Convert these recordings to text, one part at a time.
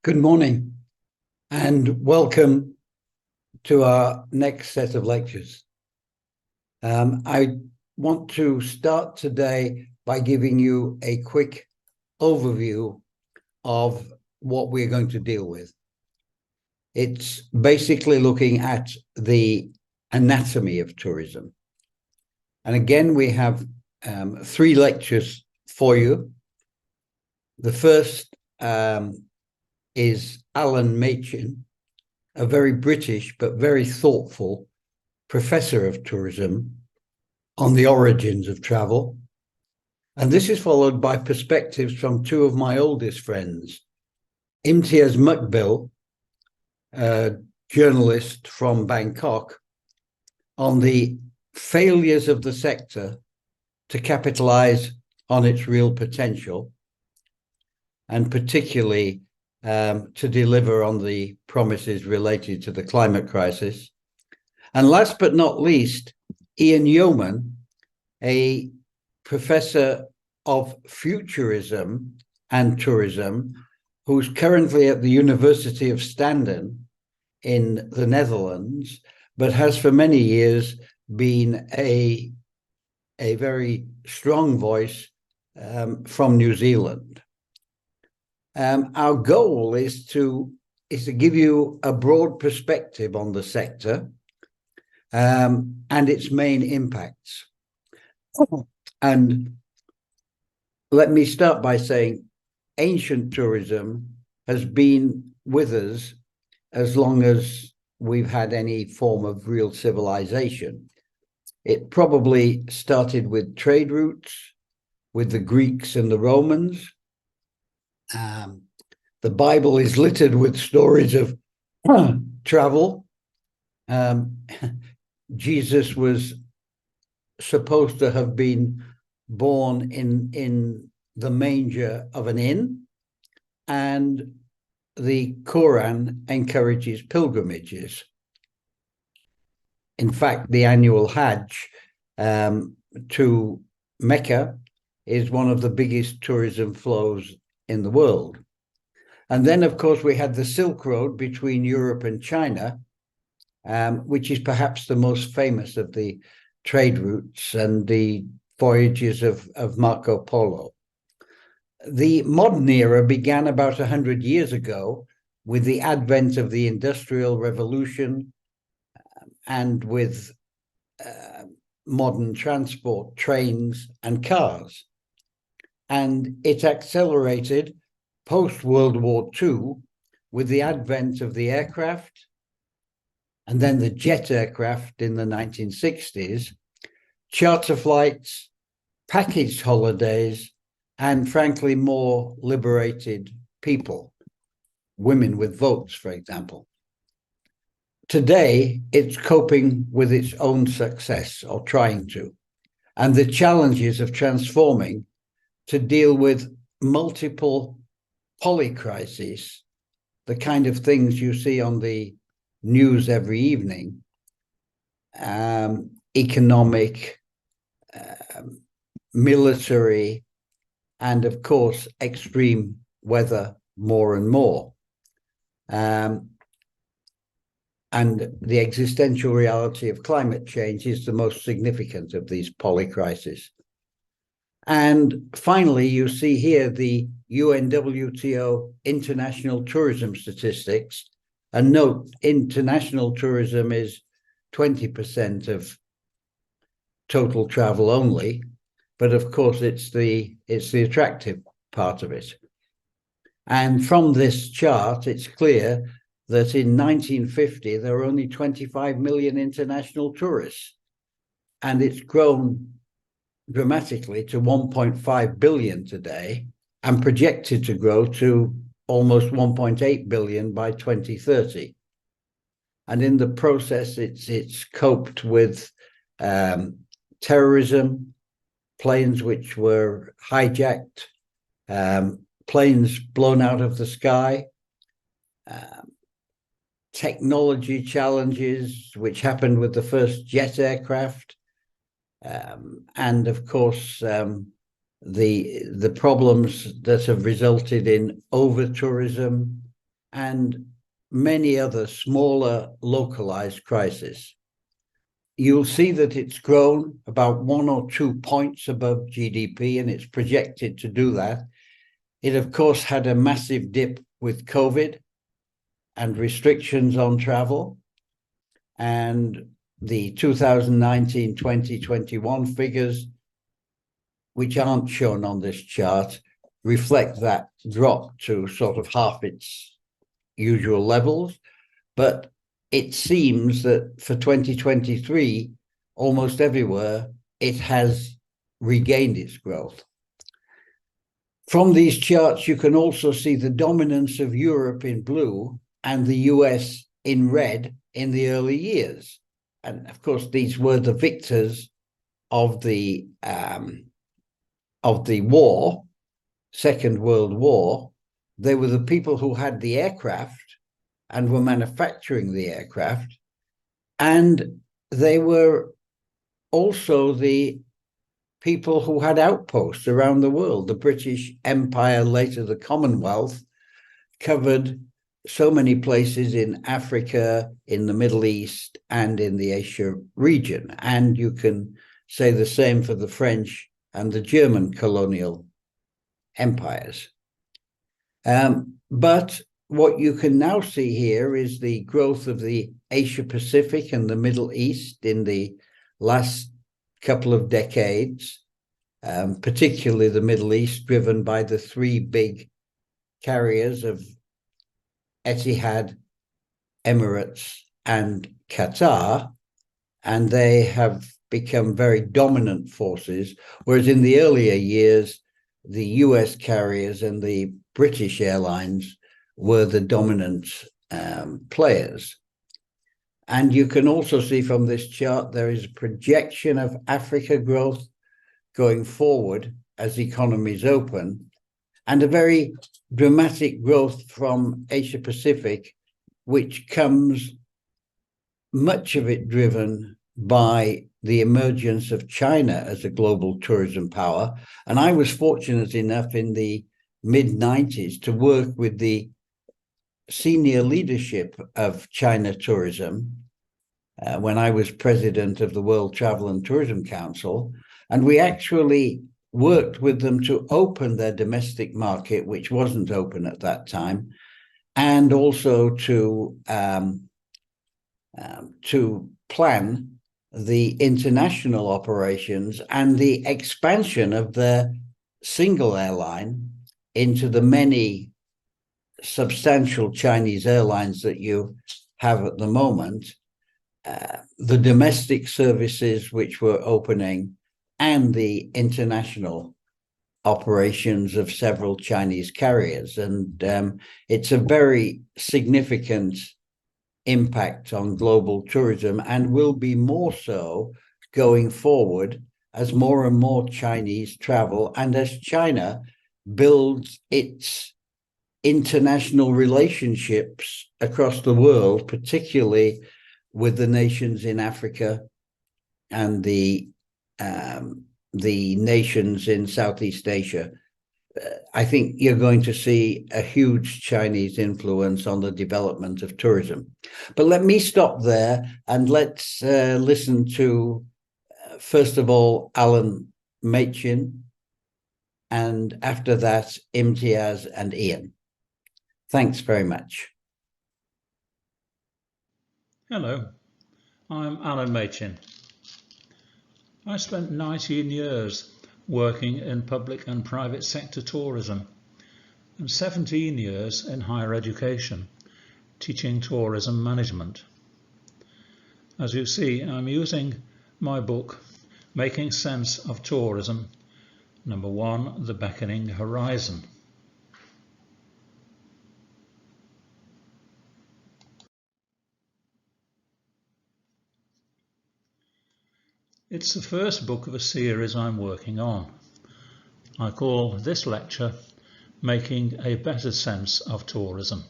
Good morning and welcome to our next set of lectures. I want to start today by giving you a quick overview of what we're going to deal with. It's basically looking at the anatomy of tourism. And again, we have three lectures for you. The first is Alan Machin, a very British but very thoughtful professor of tourism on the origins of travel. And this is followed by perspectives from two of my oldest friends, Imtiaz Mukbil, a journalist from Bangkok, on the failures of the sector to capitalize on its real potential, and particularly to deliver on the promises related to the climate crisis. And last but not least, Ian Yeoman, a professor of futurism and tourism, who's currently at the University of Standen in the Netherlands, but has for many years been a very strong voice from New Zealand. Our goal is to give you a broad perspective on the sector and its main impacts. And let me start by saying ancient tourism has been with us as long as we've had any form of real civilization. It probably started with trade routes, with the Greeks and the Romans. The Bible is littered with stories of travel. Jesus was supposed to have been born in the manger of an inn, and the Quran encourages pilgrimages. In fact, the annual Hajj to Mecca is one of the biggest tourism flows in the world. And then, of course, we had the Silk Road between Europe and China, which is perhaps the most famous of the trade routes and the voyages of Marco Polo. The modern era began about 100 years ago with the advent of the Industrial Revolution and with modern transport, trains and cars. And it accelerated post-World War II with the advent of the aircraft and then the jet aircraft in the 1960s, charter flights, packaged holidays, and frankly, more liberated people, women with votes, for example. Today, it's coping with its own success, or trying to, and the challenges of transforming to deal with multiple polycrises, the kind of things you see on the news every evening, economic, military, and of course, extreme weather more and more. And the existential reality of climate change is the most significant of these polycrises. And finally, you see here the UNWTO international tourism statistics. And note, international tourism is 20% of total travel only, but of course it's the attractive part of it. And from this chart, it's clear that in 1950 there were only 25 million international tourists, and it's grown dramatically to 1.5 billion today and projected to grow to almost 1.8 billion by 2030. And in the process, it's coped with terrorism, planes which were hijacked, planes blown out of the sky, technology challenges, which happened with the first jet aircraft, and of course, the problems that have resulted in over-tourism, and many other smaller localized crises. You'll see that it's grown about 1 or 2 points above GDP, and it's projected to do that. It, of course, had a massive dip with COVID and restrictions on travel. And the 2019-2021 figures, which aren't shown on this chart, reflect that drop to sort of half its usual levels. But it seems that for 2023, almost everywhere, it has regained its growth. From these charts, you can also see the dominance of Europe in blue and the US in red in the early years. And of course, these were the victors of the war, Second World War. They were the people who had the aircraft and were manufacturing the aircraft. And they were also the people who had outposts around the world. The British Empire, later the Commonwealth, covered so many places in Africa, in the Middle East, and in the Asia region. And you can say the same for the French and the German colonial empires. But what you can now see here is the growth of the Asia Pacific and the Middle East in the last couple of decades, particularly the Middle East, driven by the 3 big carriers of Etihad, Emirates, and Qatar, and they have become very dominant forces, whereas in the earlier years, the US carriers and the British Airlines were the dominant players. And you can also see from this chart, there is a projection of Africa growth going forward as economies open, and a very dramatic growth from Asia Pacific, which comes, much of it driven by the emergence of China as a global tourism power. And I was fortunate enough in the mid-90s to work with the senior leadership of China tourism when I was president of the World Travel and Tourism Council. And we actually worked with them to open their domestic market, which wasn't open at that time, and also to plan the international operations and the expansion of their single airline into the many substantial Chinese airlines that you have at the moment, the domestic services which were opening, and the international operations of several Chinese carriers. And it's a very significant impact on global tourism, and will be more so going forward as more and more Chinese travel, and as China builds its international relationships across the world, particularly with the nations in Africa and the nations in Southeast Asia. I think you're going to see a huge Chinese influence on the development of tourism. But let me stop there, and let's listen to, first of all, Alan Machin, and after that, Imtiaz and Ian. Thanks very much. Hello, I'm Alan Machin. I spent 19 years working in public and private sector tourism, and 17 years in higher education, teaching tourism management. As you see, I'm using my book, Making Sense of Tourism, number 1, The Beckoning Horizon. It's the first book of a series I'm working on. I call this lecture Making a Better Sense of Tourism.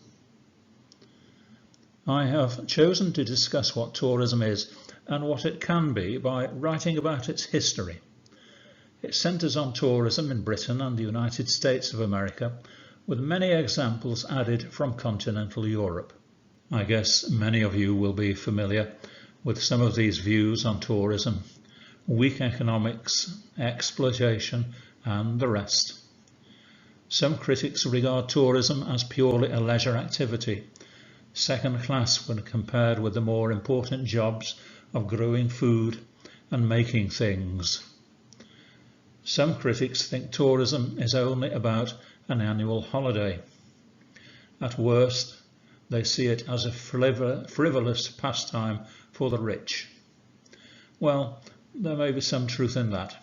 I have chosen to discuss what tourism is and what it can be by writing about its history. It centres on tourism in Britain and the United States of America with many examples added from continental Europe. I guess many of you will be familiar with some of these views on tourism: weak economics, exploitation, and the rest. Some critics regard tourism as purely a leisure activity, second class when compared with the more important jobs of growing food and making things. Some critics think tourism is only about an annual holiday. At worst, they see it as a frivolous pastime for the rich. Well, there may be some truth in that,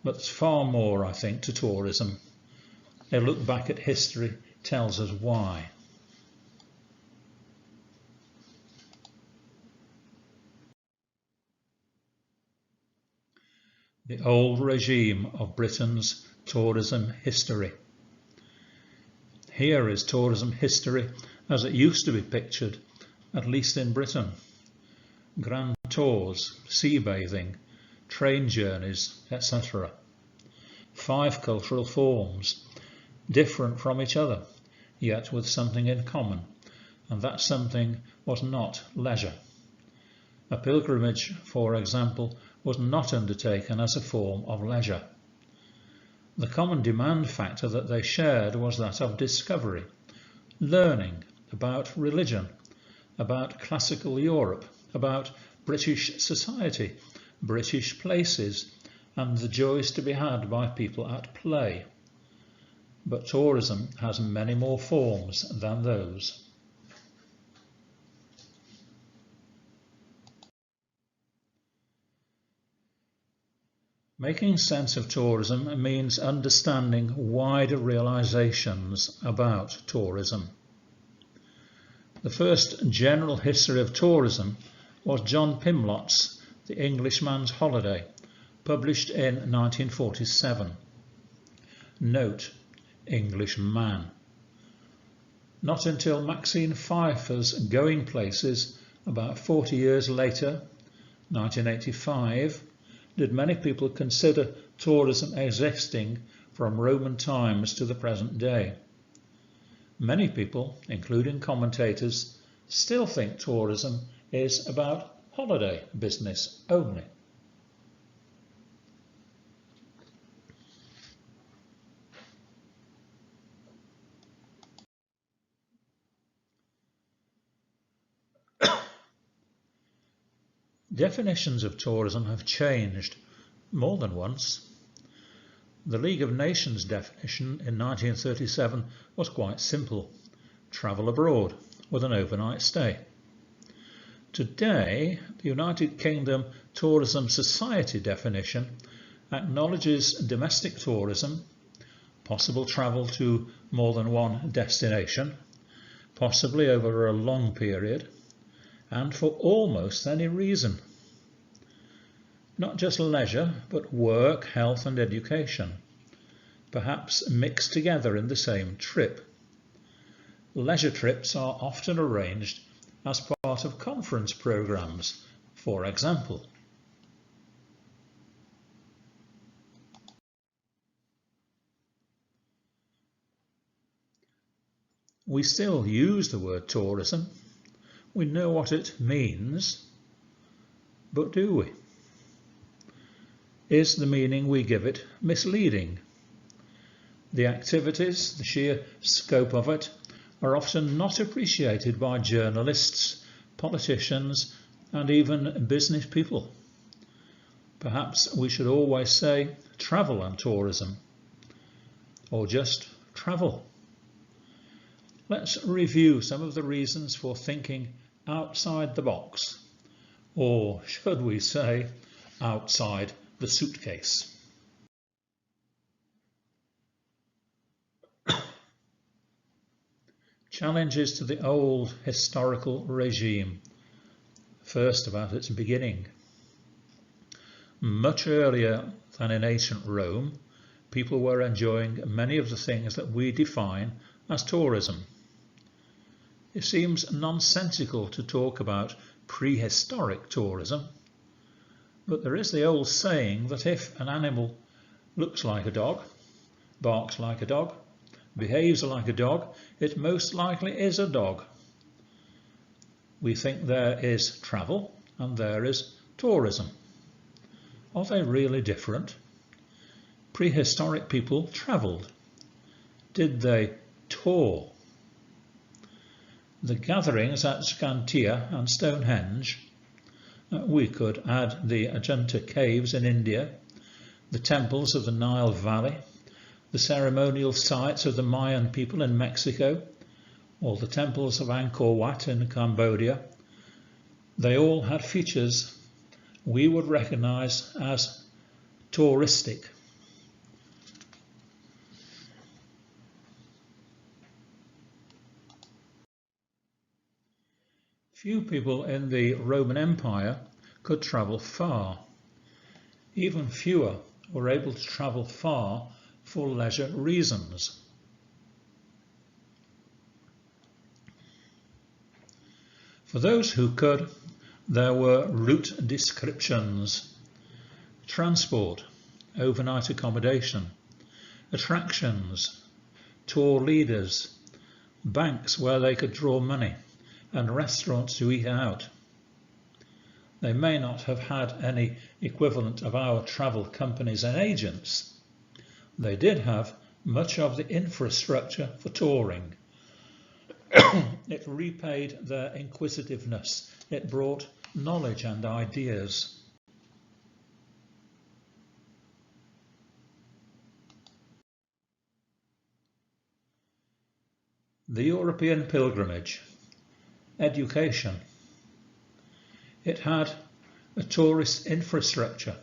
but there's far more, I think, to tourism. A look back at history tells us why. The old regime of Britain's tourism history. Here is tourism history as it used to be pictured, at least in Britain. Grand tours, sea bathing, train journeys, etc. 5 cultural forms, different from each other, yet with something in common, and that something was not leisure. A pilgrimage, for example, was not undertaken as a form of leisure. The common demand factor that they shared was that of discovery, learning about religion, about classical Europe, about British society, British places, and the joys to be had by people at play. But tourism has many more forms than those. Making sense of tourism means understanding wider realizations about tourism. The first general history of tourism was John Pimlott's The Englishman's Holiday, published in 1947. Note: Englishman. Not until Maxine Pfeiffer's Going Places, about 40 years later, 1985, did many people consider tourism existing from Roman times to the present day. Many people, including commentators, still think tourism is about holiday business only. Definitions of tourism have changed more than once. The League of Nations definition in 1937 was quite simple: travel abroad with an overnight stay. Today, the United Kingdom Tourism Society definition acknowledges domestic tourism, possible travel to more than one destination, possibly over a long period, and for almost any reason. Not just leisure, but work, health and education, perhaps mixed together in the same trip. Leisure trips are often arranged as part of conference programs, for example. We still use the word tourism. We know what it means, but do we? Is the meaning we give it misleading? The activities, the sheer scope of it, are often not appreciated by journalists, politicians, and even business people. Perhaps we should always say travel and tourism, or just travel. Let's review some of the reasons for thinking outside the box, or should we say outside the suitcase. Challenges to the old historical regime. First, about its beginning. Much earlier than in ancient Rome, people were enjoying many of the things that we define as tourism. It seems nonsensical to talk about prehistoric tourism, but there is the old saying that if an animal looks like a dog, barks like a dog, behaves like a dog, it most likely is a dog. We think there is travel and there is tourism. Are they really different? Prehistoric people travelled. Did they tour? The gatherings at Scantia and Stonehenge. We could add the Ajanta caves in India, the temples of the Nile Valley, the ceremonial sites of the Mayan people in Mexico, or the temples of Angkor Wat in Cambodia. They all had features we would recognise as touristic. Few people in the Roman Empire could travel far. Even fewer were able to travel far for leisure reasons. For those who could, there were route descriptions, transport, overnight accommodation, attractions, tour leaders, banks where they could draw money, and restaurants to eat out. They may not have had any equivalent of our travel companies and agents. They did have much of the infrastructure for touring. It repaid their inquisitiveness. It brought knowledge and ideas. The European pilgrimage. Education. It had a tourist infrastructure.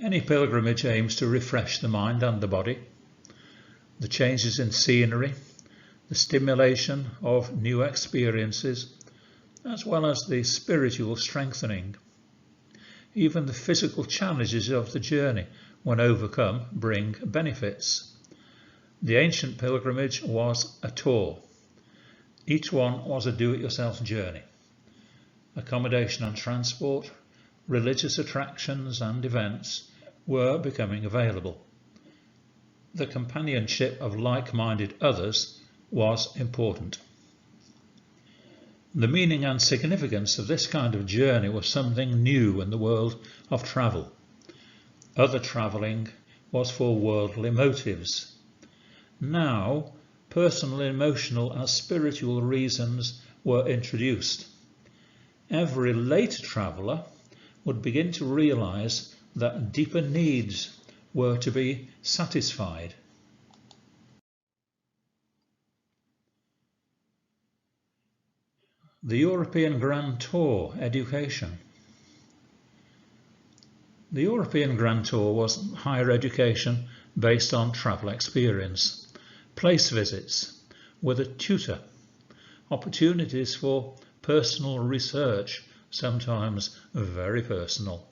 Any pilgrimage aims to refresh the mind and the body. The changes in scenery, the stimulation of new experiences, as well as the spiritual strengthening. Even the physical challenges of the journey, when overcome, bring benefits. The ancient pilgrimage was a tour. Each one was a do-it-yourself journey. Accommodation and transport, religious attractions and events were becoming available. The companionship of like-minded others was important. The meaning and significance of this kind of journey was something new in the world of travel. Other travelling was for worldly motives. Now, personal, emotional and spiritual reasons were introduced. Every later traveller would begin to realise that deeper needs were to be satisfied. The European Grand Tour education. The European Grand Tour was higher education based on travel experience, place visits with a tutor, opportunities for personal research, sometimes very personal,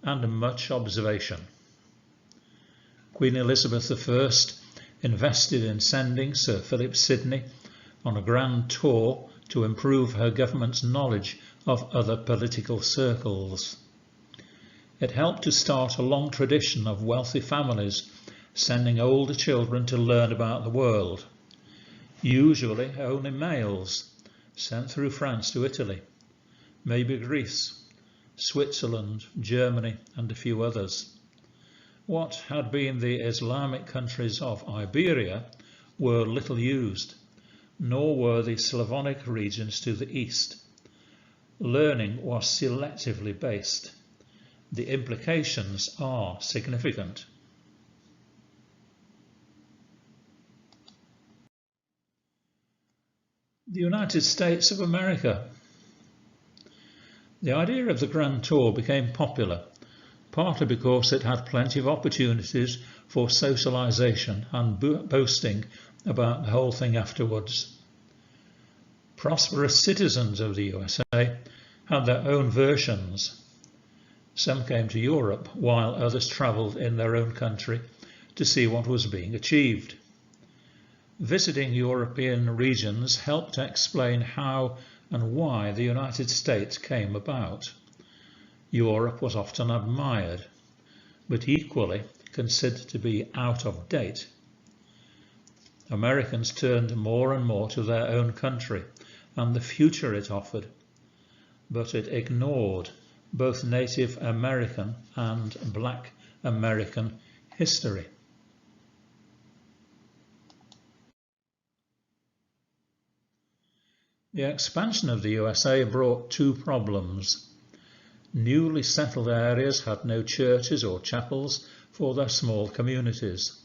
and much observation. Queen Elizabeth I invested in sending Sir Philip Sidney on a grand tour to improve her government's knowledge of other political circles. It helped to start a long tradition of wealthy families sending older children to learn about the world, usually only males, sent through France to Italy, maybe Greece, Switzerland, Germany and a few others. What had been the Islamic countries of Iberia were little used, nor were the Slavonic regions to the east. Learning was selectively based. The implications are significant. The United States of America. The idea of the Grand Tour became popular, partly because it had plenty of opportunities for socialization and boasting about the whole thing afterwards. Prosperous citizens of the USA had their own versions. Some came to Europe while others travelled in their own country to see what was being achieved. Visiting European regions helped to explain how and why the United States came about. Europe was often admired, but equally considered to be out of date, Americans turned more and more to their own country and the future it offered, but it ignored both Native American and Black American history. The expansion of the USA brought two problems. Newly settled areas had no churches or chapels for their small communities.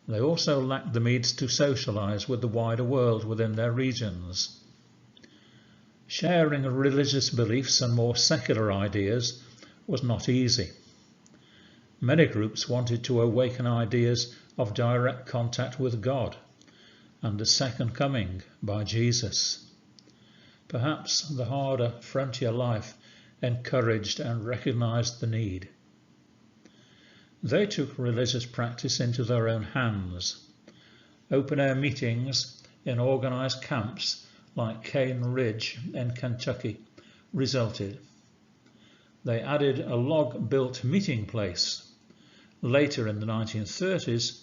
They also lacked the means to socialize with the wider world within their regions. Sharing religious beliefs and more secular ideas was not easy. Many groups wanted to awaken ideas of direct contact with God and a second coming by Jesus. Perhaps the harder frontier life encouraged and recognized the need. They took religious practice into their own hands. Open-air meetings in organized camps like Cane Ridge in Kentucky resulted. They added a log-built meeting place. Later in the 1930s,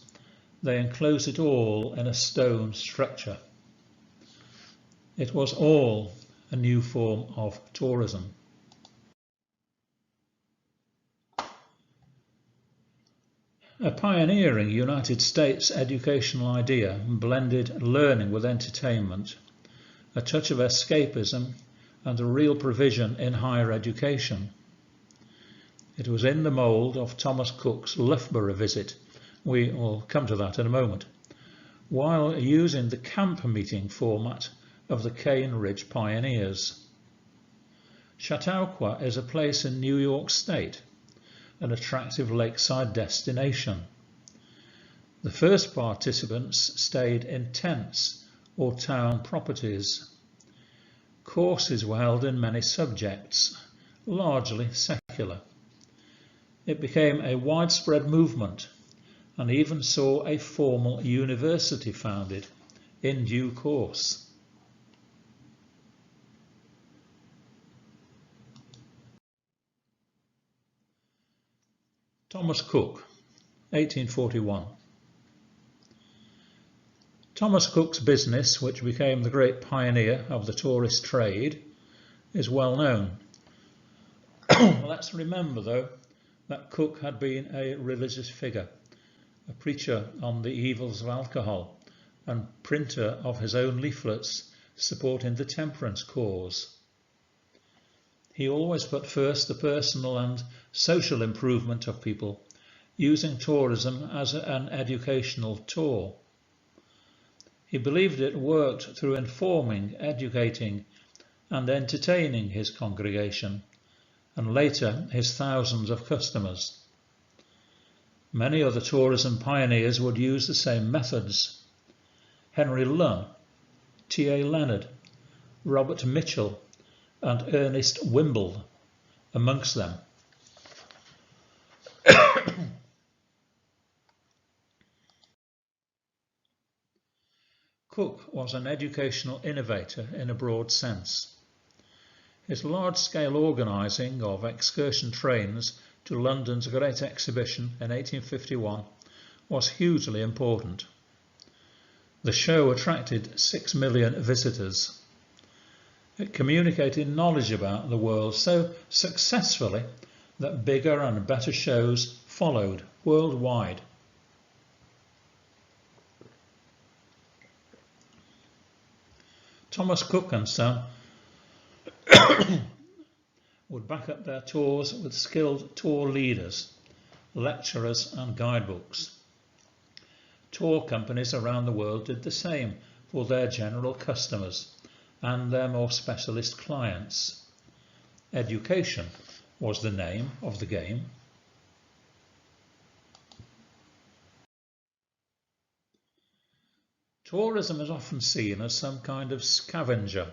they enclosed it all in a stone structure. It was all a new form of tourism. A pioneering United States educational idea blended learning with entertainment, a touch of escapism, and a real provision in higher education. It was in the mould of Thomas Cook's Loughborough visit. We will come to that in a moment. While using the camp meeting format of the Cane Ridge pioneers. Chautauqua is a place in New York State, an attractive lakeside destination. The first participants stayed in tents or town properties. Courses were held in many subjects, largely secular. It became a widespread movement and even saw a formal university founded in due course. Thomas Cook, 1841. Thomas Cook's business, which became the great pioneer of the tourist trade, is well known. Let's remember, though, that Cook had been a religious figure, a preacher on the evils of alcohol, and printer of his own leaflets supporting the temperance cause. He always put first the personal and social improvement of people, using tourism as an educational tool. He believed it worked through informing, educating, and entertaining his congregation, and later his thousands of customers. Many other tourism pioneers would use the same methods. Henry Lunn, T.A. Leonard, Robert Mitchell, and Ernest Wimble amongst them. Cook was an educational innovator in a broad sense. His large-scale organising of excursion trains to London's Great Exhibition in 1851 was hugely important. The show attracted 6 million visitors. It communicated knowledge about the world so successfully that bigger and better shows followed worldwide. Thomas Cook and Son would back up their tours with skilled tour leaders, lecturers and guidebooks. Tour companies around the world did the same for their general customers and their more specialist clients. Education was the name of the game. Tourism is often seen as some kind of scavenger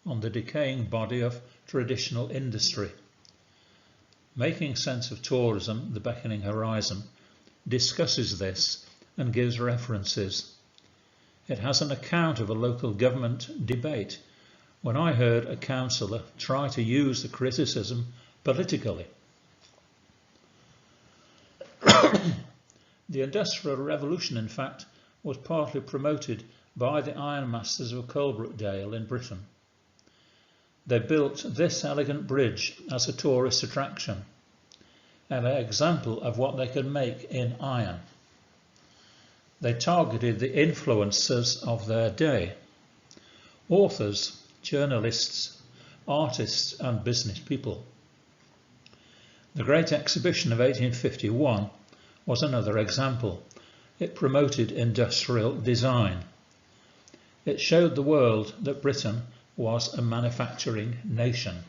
on the decaying body of traditional industry. Making Sense of Tourism, The Beckoning Horizon, discusses this and gives references. It has an account of a local government debate when I heard a councillor try to use the criticism politically. The Industrial Revolution, in fact, was partly promoted by the ironmasters of Coalbrookdale in Britain. They built this elegant bridge as a tourist attraction, an example of what they could make in iron. They targeted the influencers of their day: authors, journalists, artists and business people. The Great Exhibition of 1851 was another example. It promoted industrial design. It showed the world that Britain was a manufacturing nation.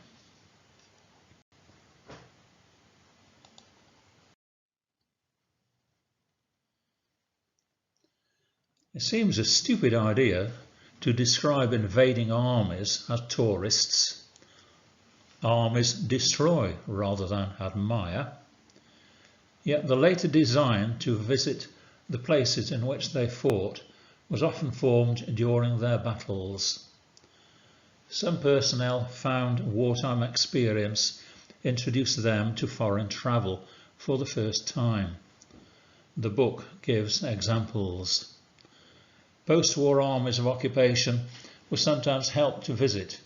It seems a stupid idea to describe invading armies as tourists. Armies destroy rather than admire. Yet the later design to visit the places in which they fought was often formed during their battles. Some personnel found wartime experience introduced them to foreign travel for the first time. The book gives examples. Post-war armies of occupation were sometimes helped to visit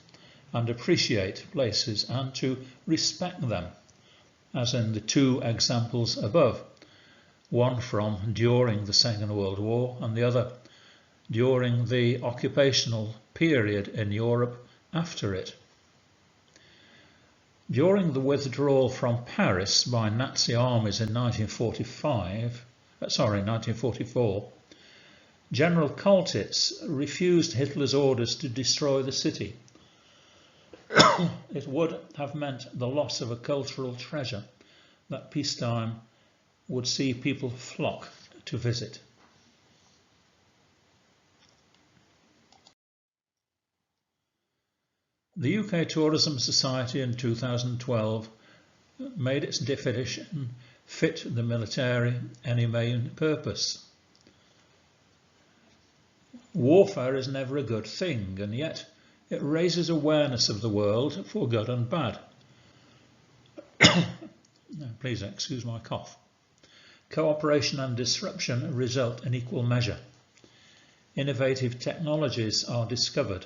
and appreciate places and to respect them, as in the two examples above, one from during the Second World War and the other during the occupational period in Europe after it. During the withdrawal from Paris by Nazi armies in 1944, General Koltitz refused Hitler's orders to destroy the city. It would have meant the loss of a cultural treasure that peacetime would see people flock to visit. The UK Tourism Society in 2012 made its definition fit the military any main purpose. Warfare is never a good thing, and yet it raises awareness of the world for good and bad. Please excuse my cough. Cooperation and disruption result in equal measure. Innovative technologies are discovered.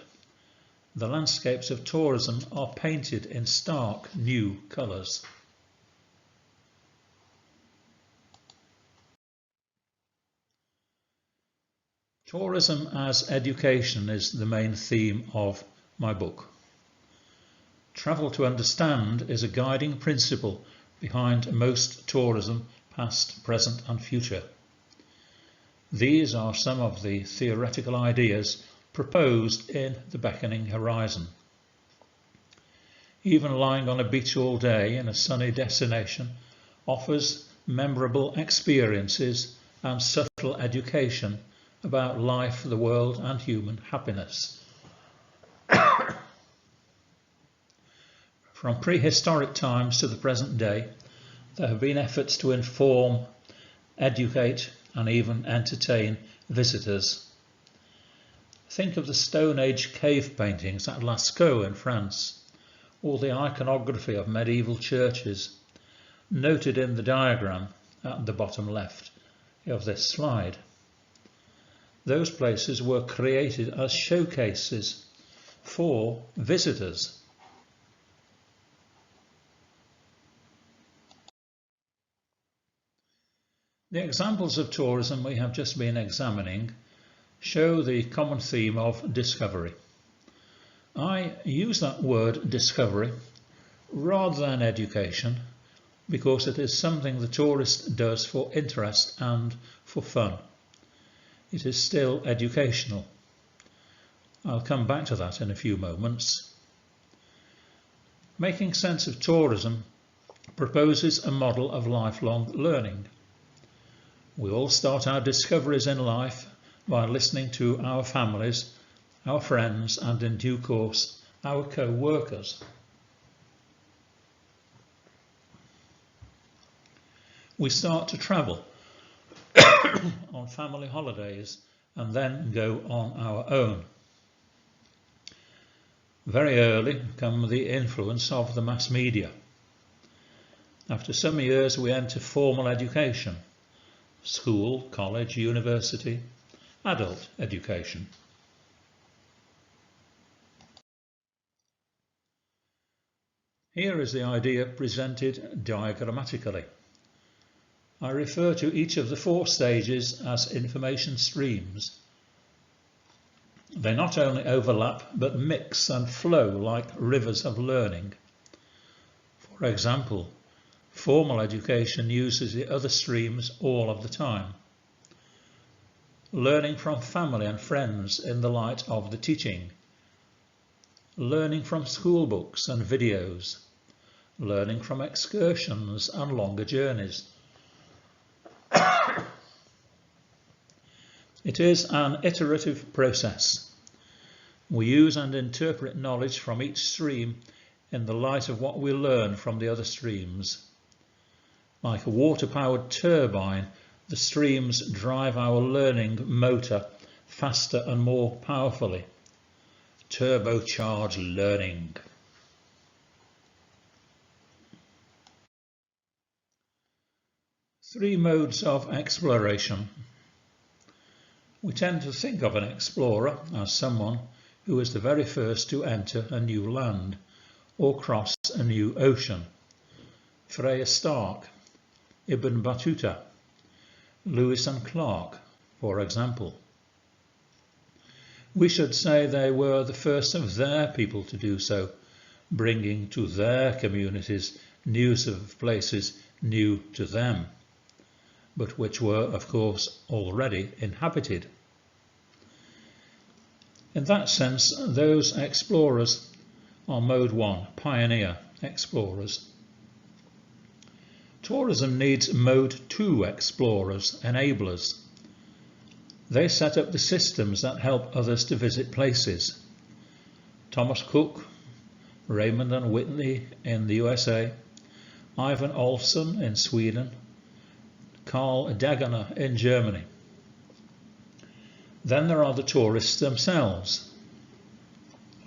The landscapes of tourism are painted in stark new colours. Tourism as education is the main theme of my book. Travel to understand is a guiding principle behind most tourism, past, present and future. These are some of the theoretical ideas proposed in The Beckoning Horizon. Even lying on a beach all day in a sunny destination offers memorable experiences and subtle education about life, the world and human happiness. From prehistoric times to the present day, there have been efforts to inform, educate and even entertain visitors. Think of the Stone Age cave paintings at Lascaux in France, or the iconography of medieval churches, noted in the diagram at the bottom left of this slide. Those places were created as showcases for visitors. The examples of tourism we have just been examining show the common theme of discovery. I use that word discovery rather than education because it is something the tourist does for interest and for fun. It is still educational. I'll come back to that in a few moments. Making sense of tourism proposes a model of lifelong learning. We all start our discoveries in life by listening to our families, our friends, and in due course, our co-workers. We start to travel on family holidays and then go on our own. Very early comes the influence of the mass media. After some years we enter formal education, school, college, university, adult education. Here is the idea presented diagrammatically. I refer to each of the 4 stages as information streams. They not only overlap but mix and flow like rivers of learning. For example, formal education uses the other streams all of the time. Learning from family and friends in the light of the teaching. Learning from school books and videos. Learning from excursions and longer journeys. It is an iterative process. We use and interpret knowledge from each stream in the light of what we learn from the other streams. Like a water-powered turbine, the streams drive our learning motor faster and more powerfully. Turbocharged learning. Three modes of exploration. We tend to think of an explorer as someone who is the very first to enter a new land or cross a new ocean. Freya Stark, Ibn Battuta, Lewis and Clark, for example. We should say they were the first of their people to do so, bringing to their communities news of places new to them, but which were, of course, already inhabited. In that sense, those explorers are Mode 1, pioneer explorers. Tourism needs Mode 2 explorers, enablers. They set up the systems that help others to visit places. Thomas Cook, Raymond and Whitney in the USA, Ivan Olsson in Sweden, Karl Dagener in Germany. Then there are the tourists themselves.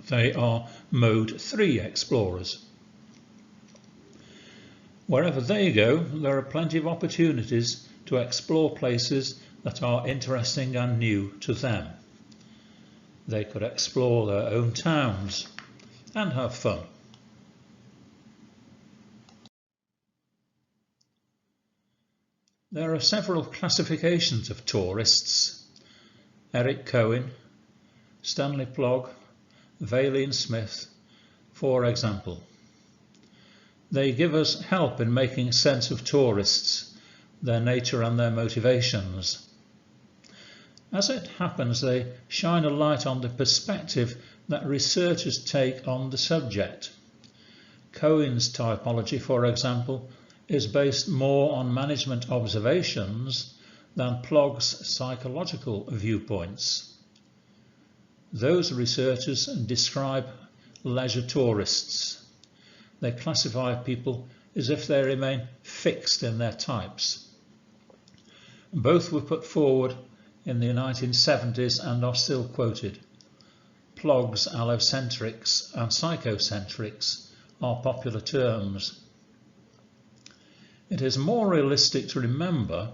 They are Mode 3 explorers. Wherever they go, there are plenty of opportunities to explore places that are interesting and new to them. They could explore their own towns and have fun. There are several classifications of tourists. Eric Cohen, Stanley Plogg, Valine Smith, for example. They give us help in making sense of tourists, their nature and their motivations. As it happens, they shine a light on the perspective that researchers take on the subject. Cohen's typology, for example, is based more on management observations than Plogg's psychological viewpoints. Those researchers describe leisure tourists. They classify people as if they remain fixed in their types. Both were put forward in the 1970s and are still quoted. Plogg's allocentrics and psychocentrics are popular terms. It is more realistic to remember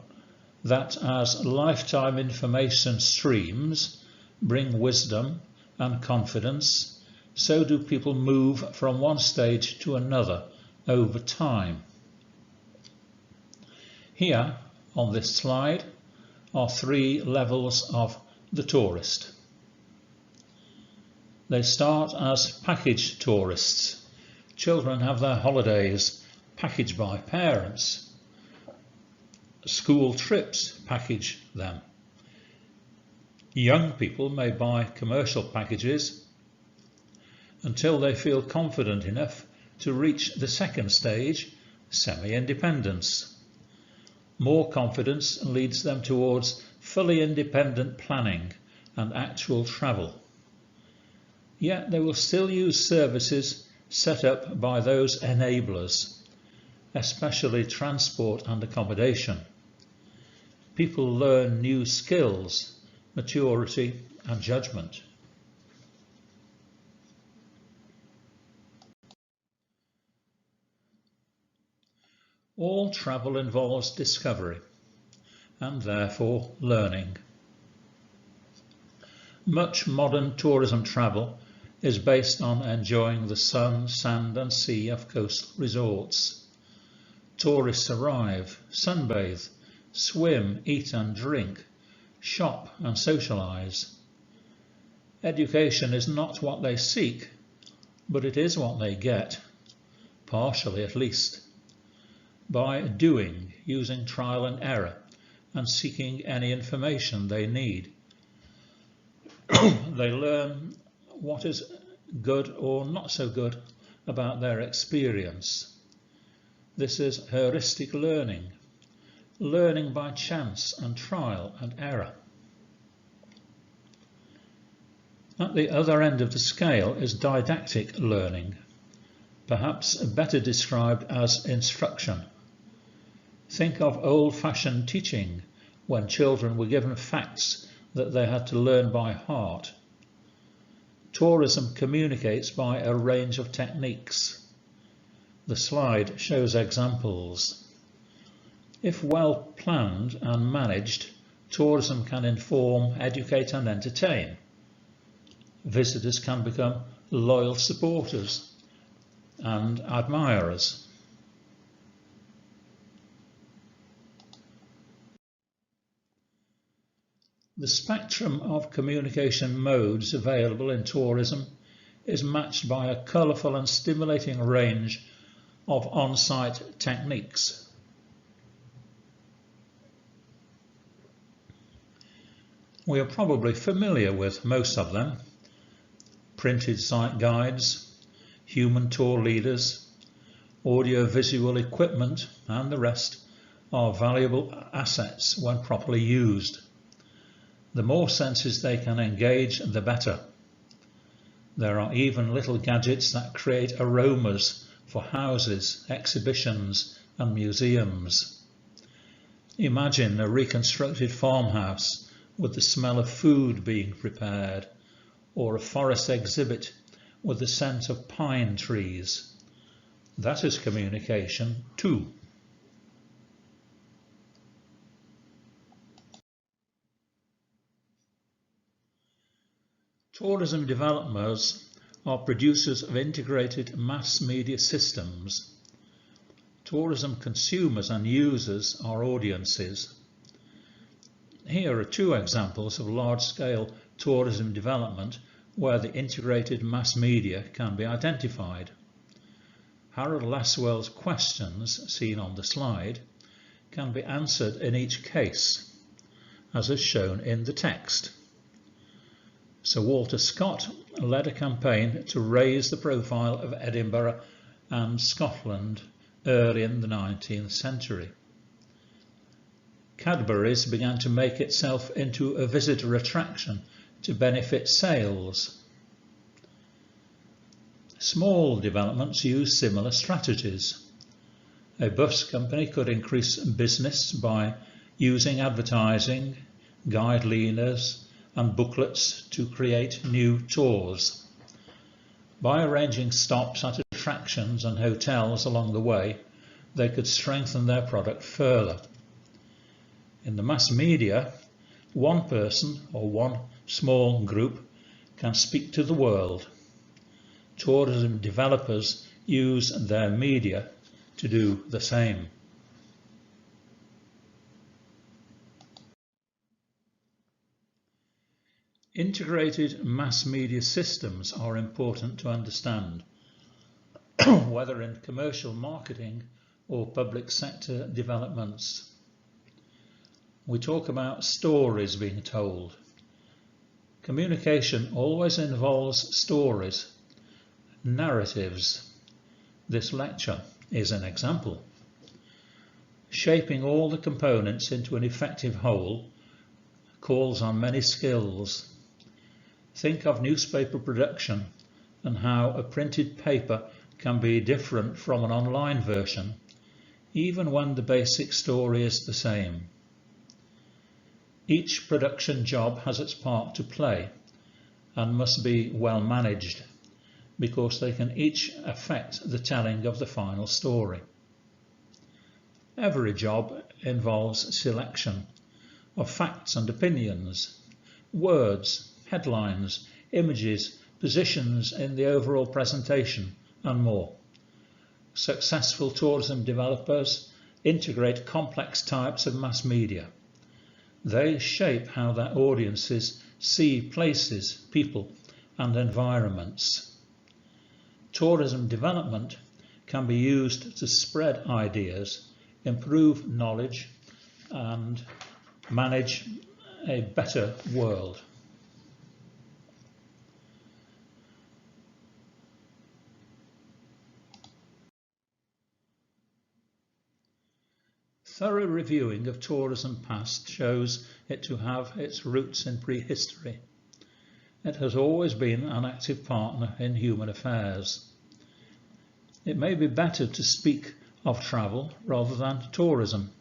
that as lifetime information streams bring wisdom and confidence, so do people move from one stage to another over time. Here, on this slide, are 3 levels of the tourist. They start as package tourists. Children have their holidays packaged by parents. School trips package them. Young people may buy commercial packages until they feel confident enough to reach the second stage, semi-independence. More confidence leads them towards fully independent planning and actual travel. Yet they will still use services set up by those enablers, especially transport and accommodation. People learn new skills, maturity and judgment. All travel involves discovery, and therefore learning. Much modern tourism travel is based on enjoying the sun, sand and sea of coastal resorts. Tourists arrive, sunbathe, swim, eat and drink, shop and socialise. Education is not what they seek, but it is what they get, partially at least, by doing, using trial and error, and seeking any information they need. They learn what is good or not so good about their experience. This is heuristic learning, learning by chance and trial and error. At the other end of the scale is didactic learning, perhaps better described as instruction. Think of old-fashioned teaching when children were given facts that they had to learn by heart. Tourism communicates by a range of techniques. The slide shows examples. If well planned and managed, tourism can inform, educate and entertain. Visitors can become loyal supporters and admirers. The spectrum of communication modes available in tourism is matched by a colourful and stimulating range of on-site techniques. We are probably familiar with most of them: printed site guides, human tour leaders, audio-visual equipment, and the rest are valuable assets when properly used. The more senses they can engage, the better. There are even little gadgets that create aromas for houses, exhibitions and museums. Imagine a reconstructed farmhouse with the smell of food being prepared, or a forest exhibit with the scent of pine trees. That is communication too. Tourism developers are producers of integrated mass media systems. Tourism consumers and users are audiences. Here are two examples of large-scale tourism development where the integrated mass media can be identified. Harold Lasswell's questions, seen on the slide, can be answered in each case, as is shown in the text. Sir Walter Scott led a campaign to raise the profile of Edinburgh and Scotland early in the 19th century. Cadbury's began to make itself into a visitor attraction to benefit sales. Small developments use similar strategies. A bus company could increase business by using advertising, guide leaders and booklets to create new tours. By arranging stops at attractions and hotels along the way, they could strengthen their product further. In the mass media, one person or one small group can speak to the world. Tourism developers use their media to do the same. Integrated mass media systems are important to understand, whether in commercial marketing or public sector developments. We talk about stories being told. Communication always involves stories, narratives. This lecture is an example. Shaping all the components into an effective whole calls on many skills. Think of newspaper production and how a printed paper can be different from an online version, even when the basic story is the same. Each production job has its part to play and must be well managed, because they can each affect the telling of the final story. Every job involves selection of facts and opinions, words, headlines, images, positions in the overall presentation, and more. Successful tourism developers integrate complex types of mass media. They shape how their audiences see places, people, and environments. Tourism development can be used to spread ideas, improve knowledge, and manage a better world. Thorough reviewing of tourism past shows it to have its roots in prehistory. It has always been an active partner in human affairs. It may be better to speak of travel rather than tourism,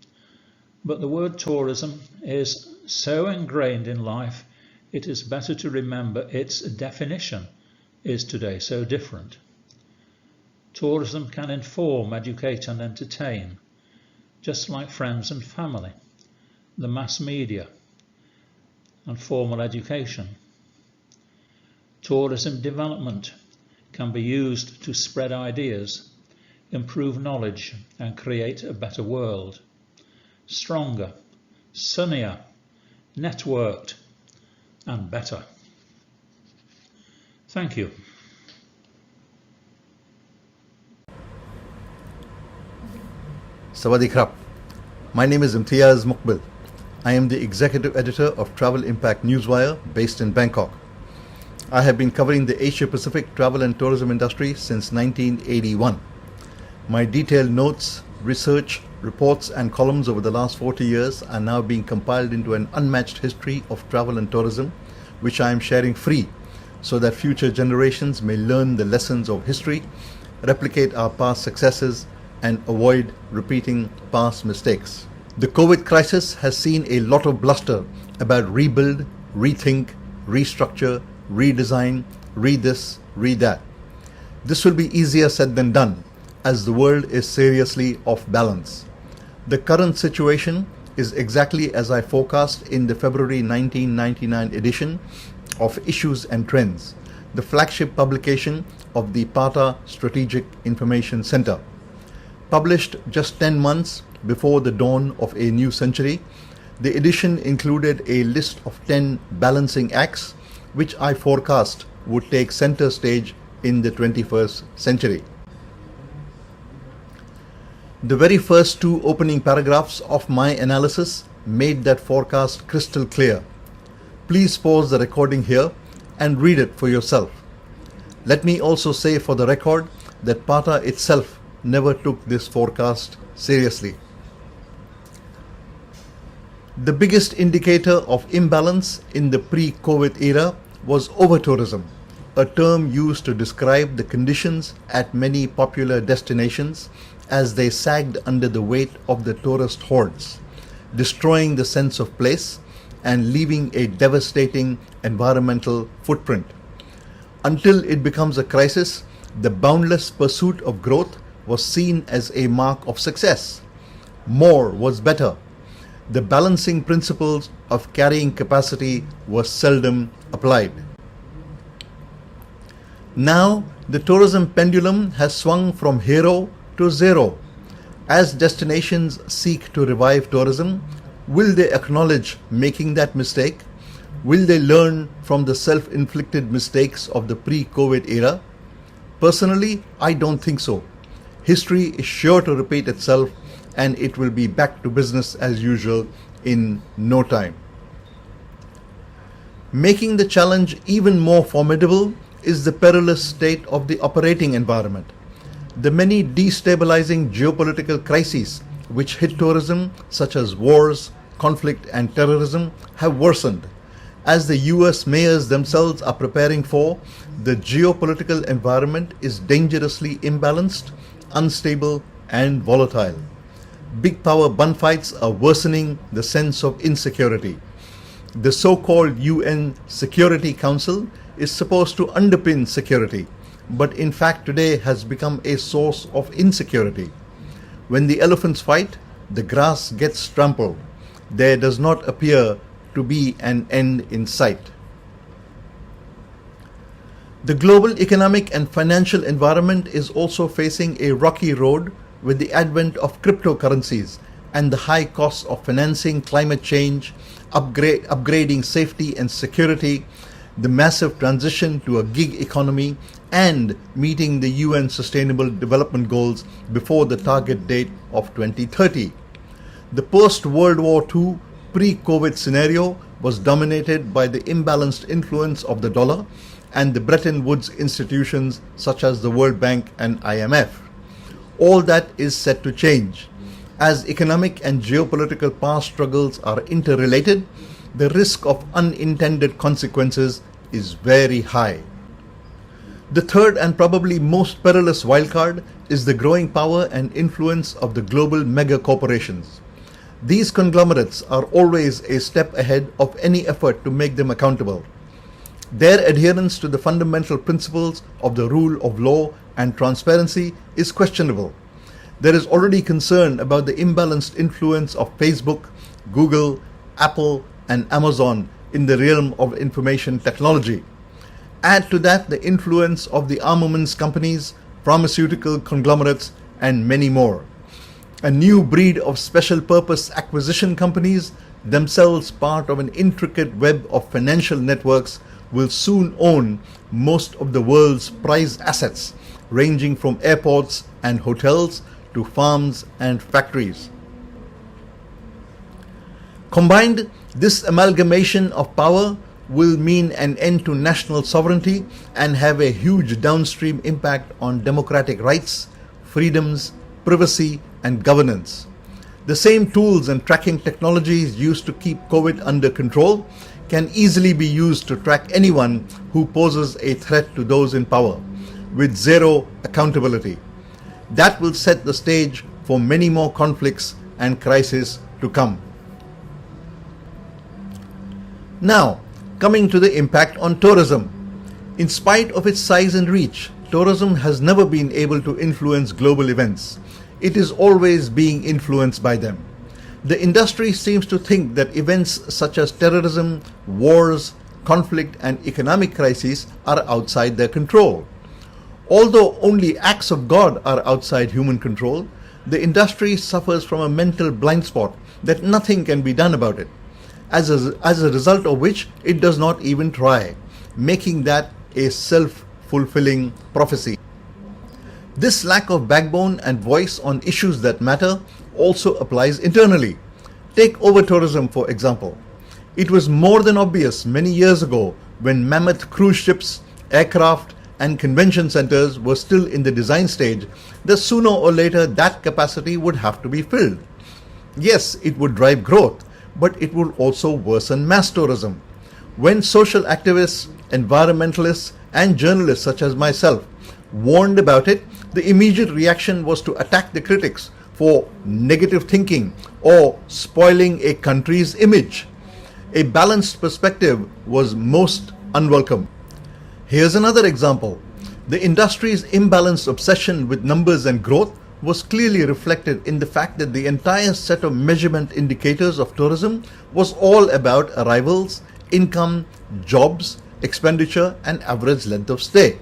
but the word tourism is so ingrained in life it is better to remember its definition is today so different. Tourism can inform, educate and entertain, just like friends and family, the mass media and formal education. Tourism development can be used to spread ideas, improve knowledge and create a better world. Stronger, sunnier, networked and better. Thank you. Sawadee krap. My name is Imtiaz Muqbil. I am the executive editor of Travel Impact Newswire based in Bangkok. I have been covering the Asia Pacific travel and tourism industry since 1981. My detailed notes, research, reports and columns over the last 40 years are now being compiled into an unmatched history of travel and tourism, which I am sharing free so that future generations may learn the lessons of history, replicate our past successes and avoid repeating past mistakes. The COVID crisis has seen a lot of bluster about rebuild, rethink, restructure, redesign, re-this, re-that. This will be easier said than done, as the world is seriously off balance. The current situation is exactly as I forecast in the February 1999 edition of Issues and Trends, the flagship publication of the PATA Strategic Information Center. Published just 10 months before the dawn of a new century, the edition included a list of 10 balancing acts which I forecast would take center stage in the 21st century. The very first two opening paragraphs of my analysis made that forecast crystal clear. Please pause the recording here and read it for yourself. Let me also say for the record that PATA itself never took this forecast seriously. The biggest indicator of imbalance in the pre-COVID era was over-tourism, a term used to describe the conditions at many popular destinations as they sagged under the weight of the tourist hordes, destroying the sense of place and leaving a devastating environmental footprint. Until it becomes a crisis, the boundless pursuit of growth was seen as a mark of success. More was better. The balancing principles of carrying capacity were seldom applied. Now, the tourism pendulum has swung from hero to zero. As destinations seek to revive tourism, will they acknowledge making that mistake? Will they learn from the self-inflicted mistakes of the pre-COVID era? Personally, I don't think so. History is sure to repeat itself and it will be back to business as usual in no time. Making the challenge even more formidable is the perilous state of the operating environment. The many destabilizing geopolitical crises which hit tourism, such as wars, conflict and terrorism, have worsened. As the US mayors themselves are preparing for, the geopolitical environment is dangerously imbalanced, unstable and volatile. Big power gunfights are worsening the sense of insecurity. The so-called UN Security Council is supposed to underpin security, but in fact today has become a source of insecurity. When the elephants fight, the grass gets trampled. there does not appear to be an end in sight. The global economic and financial environment is also facing a rocky road with the advent of cryptocurrencies and the high costs of financing climate change, upgrading safety and security, the massive transition to a gig economy, and meeting the UN Sustainable Development Goals before the target date of 2030. The post-World War II pre-COVID scenario was dominated by the imbalanced influence of the dollar and the Bretton Woods institutions such as the World Bank and IMF. All that is set to change. As economic and geopolitical power struggles are interrelated, the risk of unintended consequences is very high. The third and probably most perilous wildcard is the growing power and influence of the global mega corporations. These conglomerates are always a step ahead of any effort to make them accountable. Their adherence to the fundamental principles of the rule of law and transparency is questionable. There is already concern about the imbalanced influence of Facebook, Google, Apple, and Amazon in the realm of information technology. Add to that the influence of the armaments companies, pharmaceutical conglomerates, and many more. A new breed of special purpose acquisition companies, themselves part of an intricate web of financial networks, will soon own most of the world's prized assets, ranging from airports and hotels to farms and factories. Combined, this amalgamation of power will mean an end to national sovereignty and have a huge downstream impact on democratic rights, freedoms, privacy, and governance. The same tools and tracking technologies used to keep COVID under control can easily be used to track anyone who poses a threat to those in power, with zero accountability. That will set the stage for many more conflicts and crises to come. Now, coming to the impact on tourism. In spite of its size and reach, tourism has never been able to influence global events. It is always being influenced by them. The industry seems to think that events such as terrorism, wars, conflict, and economic crises are outside their control. Although only acts of God are outside human control, the industry suffers from a mental blind spot that nothing can be done about it, as a result of which it does not even try, making that a self-fulfilling prophecy. This lack of backbone and voice on issues that matter also applies internally. Take over-tourism, for example. It was more than obvious many years ago, when mammoth cruise ships, aircraft, and convention centers were still in the design stage, that sooner or later that capacity would have to be filled. Yes, it would drive growth, but it would also worsen mass tourism. When social activists, environmentalists, and journalists such as myself warned about it, the immediate reaction was to attack the critics for negative thinking or spoiling a country's image. A balanced perspective was most unwelcome. Here's another example. The industry's imbalanced obsession with numbers and growth was clearly reflected in the fact that the entire set of measurement indicators of tourism was all about arrivals, income, jobs, expenditure, and average length of stay.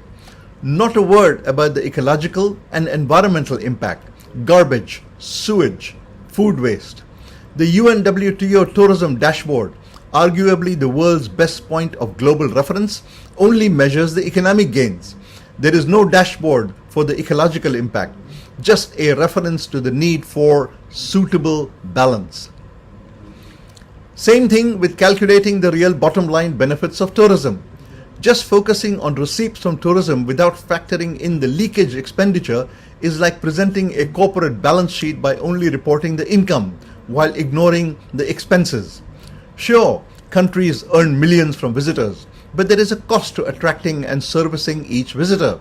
Not a word about the ecological and environmental impact, garbage, sewage, food waste. The UNWTO Tourism Dashboard, arguably the world's best point of global reference, only measures the economic gains. There is no dashboard for the ecological impact, just a reference to the need for suitable balance. Same thing with calculating the real bottom line benefits of tourism. Just focusing on receipts from tourism without factoring in the leakage expenditure is like presenting a corporate balance sheet by only reporting the income while ignoring the expenses. Sure, countries earn millions from visitors, but there is a cost to attracting and servicing each visitor.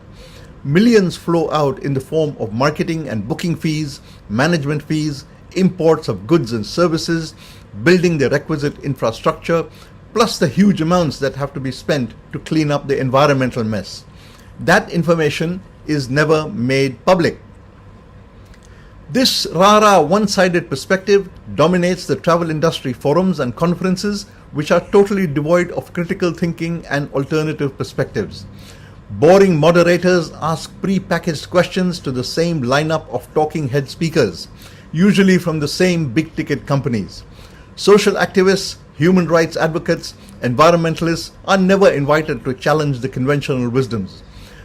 Millions flow out in the form of marketing and booking fees, management fees, imports of goods and services, building the requisite infrastructure, plus the huge amounts that have to be spent to clean up the environmental mess. That information is never made public. This rara one-sided perspective dominates the travel industry forums and conferences, which are totally devoid of critical thinking and alternative perspectives. Boring moderators ask pre-packaged questions to the same lineup of talking head speakers, usually from the same big-ticket companies. Social activists, human rights advocates, environmentalists are never invited to challenge the conventional wisdoms.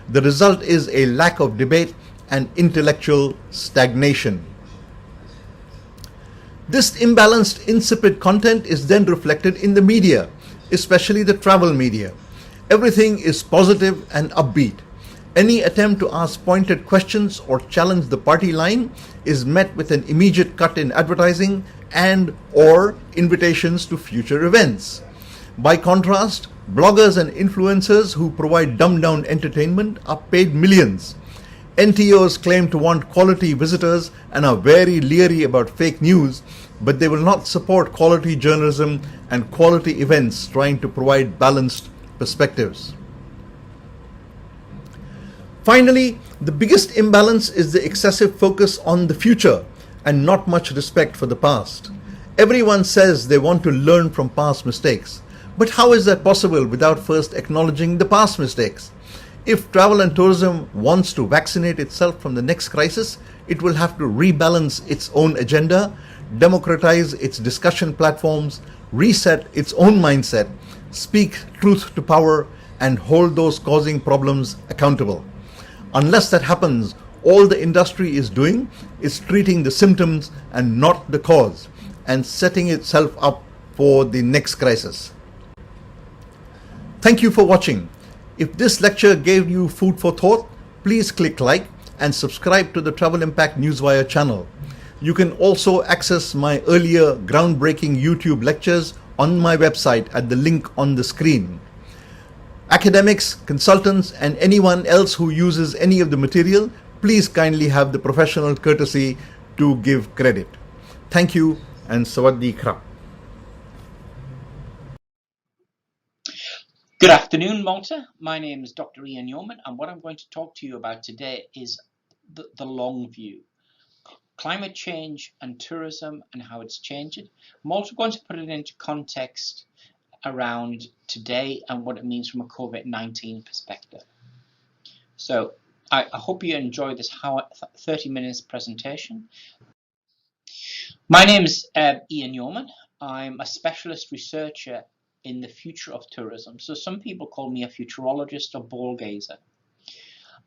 The result is a lack of debate and intellectual stagnation. This imbalanced, insipid content is then reflected in the media, especially the travel media. Everything is positive and upbeat. Any attempt to ask pointed questions or challenge the party line is met with an immediate cut in advertising and/or invitations to future events. By contrast, bloggers and influencers who provide dumbed-down entertainment are paid millions. NTOs claim to want quality visitors and are very leery about fake news, but they will not support quality journalism and quality events trying to provide balanced perspectives. Finally, the biggest imbalance is the excessive focus on the future and not much respect for the past. Everyone says they want to learn from past mistakes, but how is that possible without first acknowledging the past mistakes? If travel and tourism wants to vaccinate itself from the next crisis, it will have to rebalance its own agenda, democratize its discussion platforms, reset its own mindset, speak truth to power, and hold those causing problems accountable. Unless that happens, all the industry is doing is treating the symptoms and not the cause, and setting itself up for the next crisis. Thank you for watching. If this lecture gave you food for thought, please click like and subscribe to the Travel Impact Newswire channel. You can also access my earlier groundbreaking YouTube lectures on my website at the link on the screen. Academics, consultants, and anyone else who uses any of the material, please kindly have the professional courtesy to give credit. Thank you and Sawadee Krap. Good afternoon, Malta. My name is Dr. Ian Yeoman, and what I'm going to talk to you about today is the long view. Climate change and tourism and how it's changing. I'm also going to put it into context around today and what it means from a COVID-19 perspective. So I hope you enjoy this 30 minutes presentation. My name is Ian Yeoman. I'm a specialist researcher in the future of tourism. So some people call me a futurologist or ball gazer.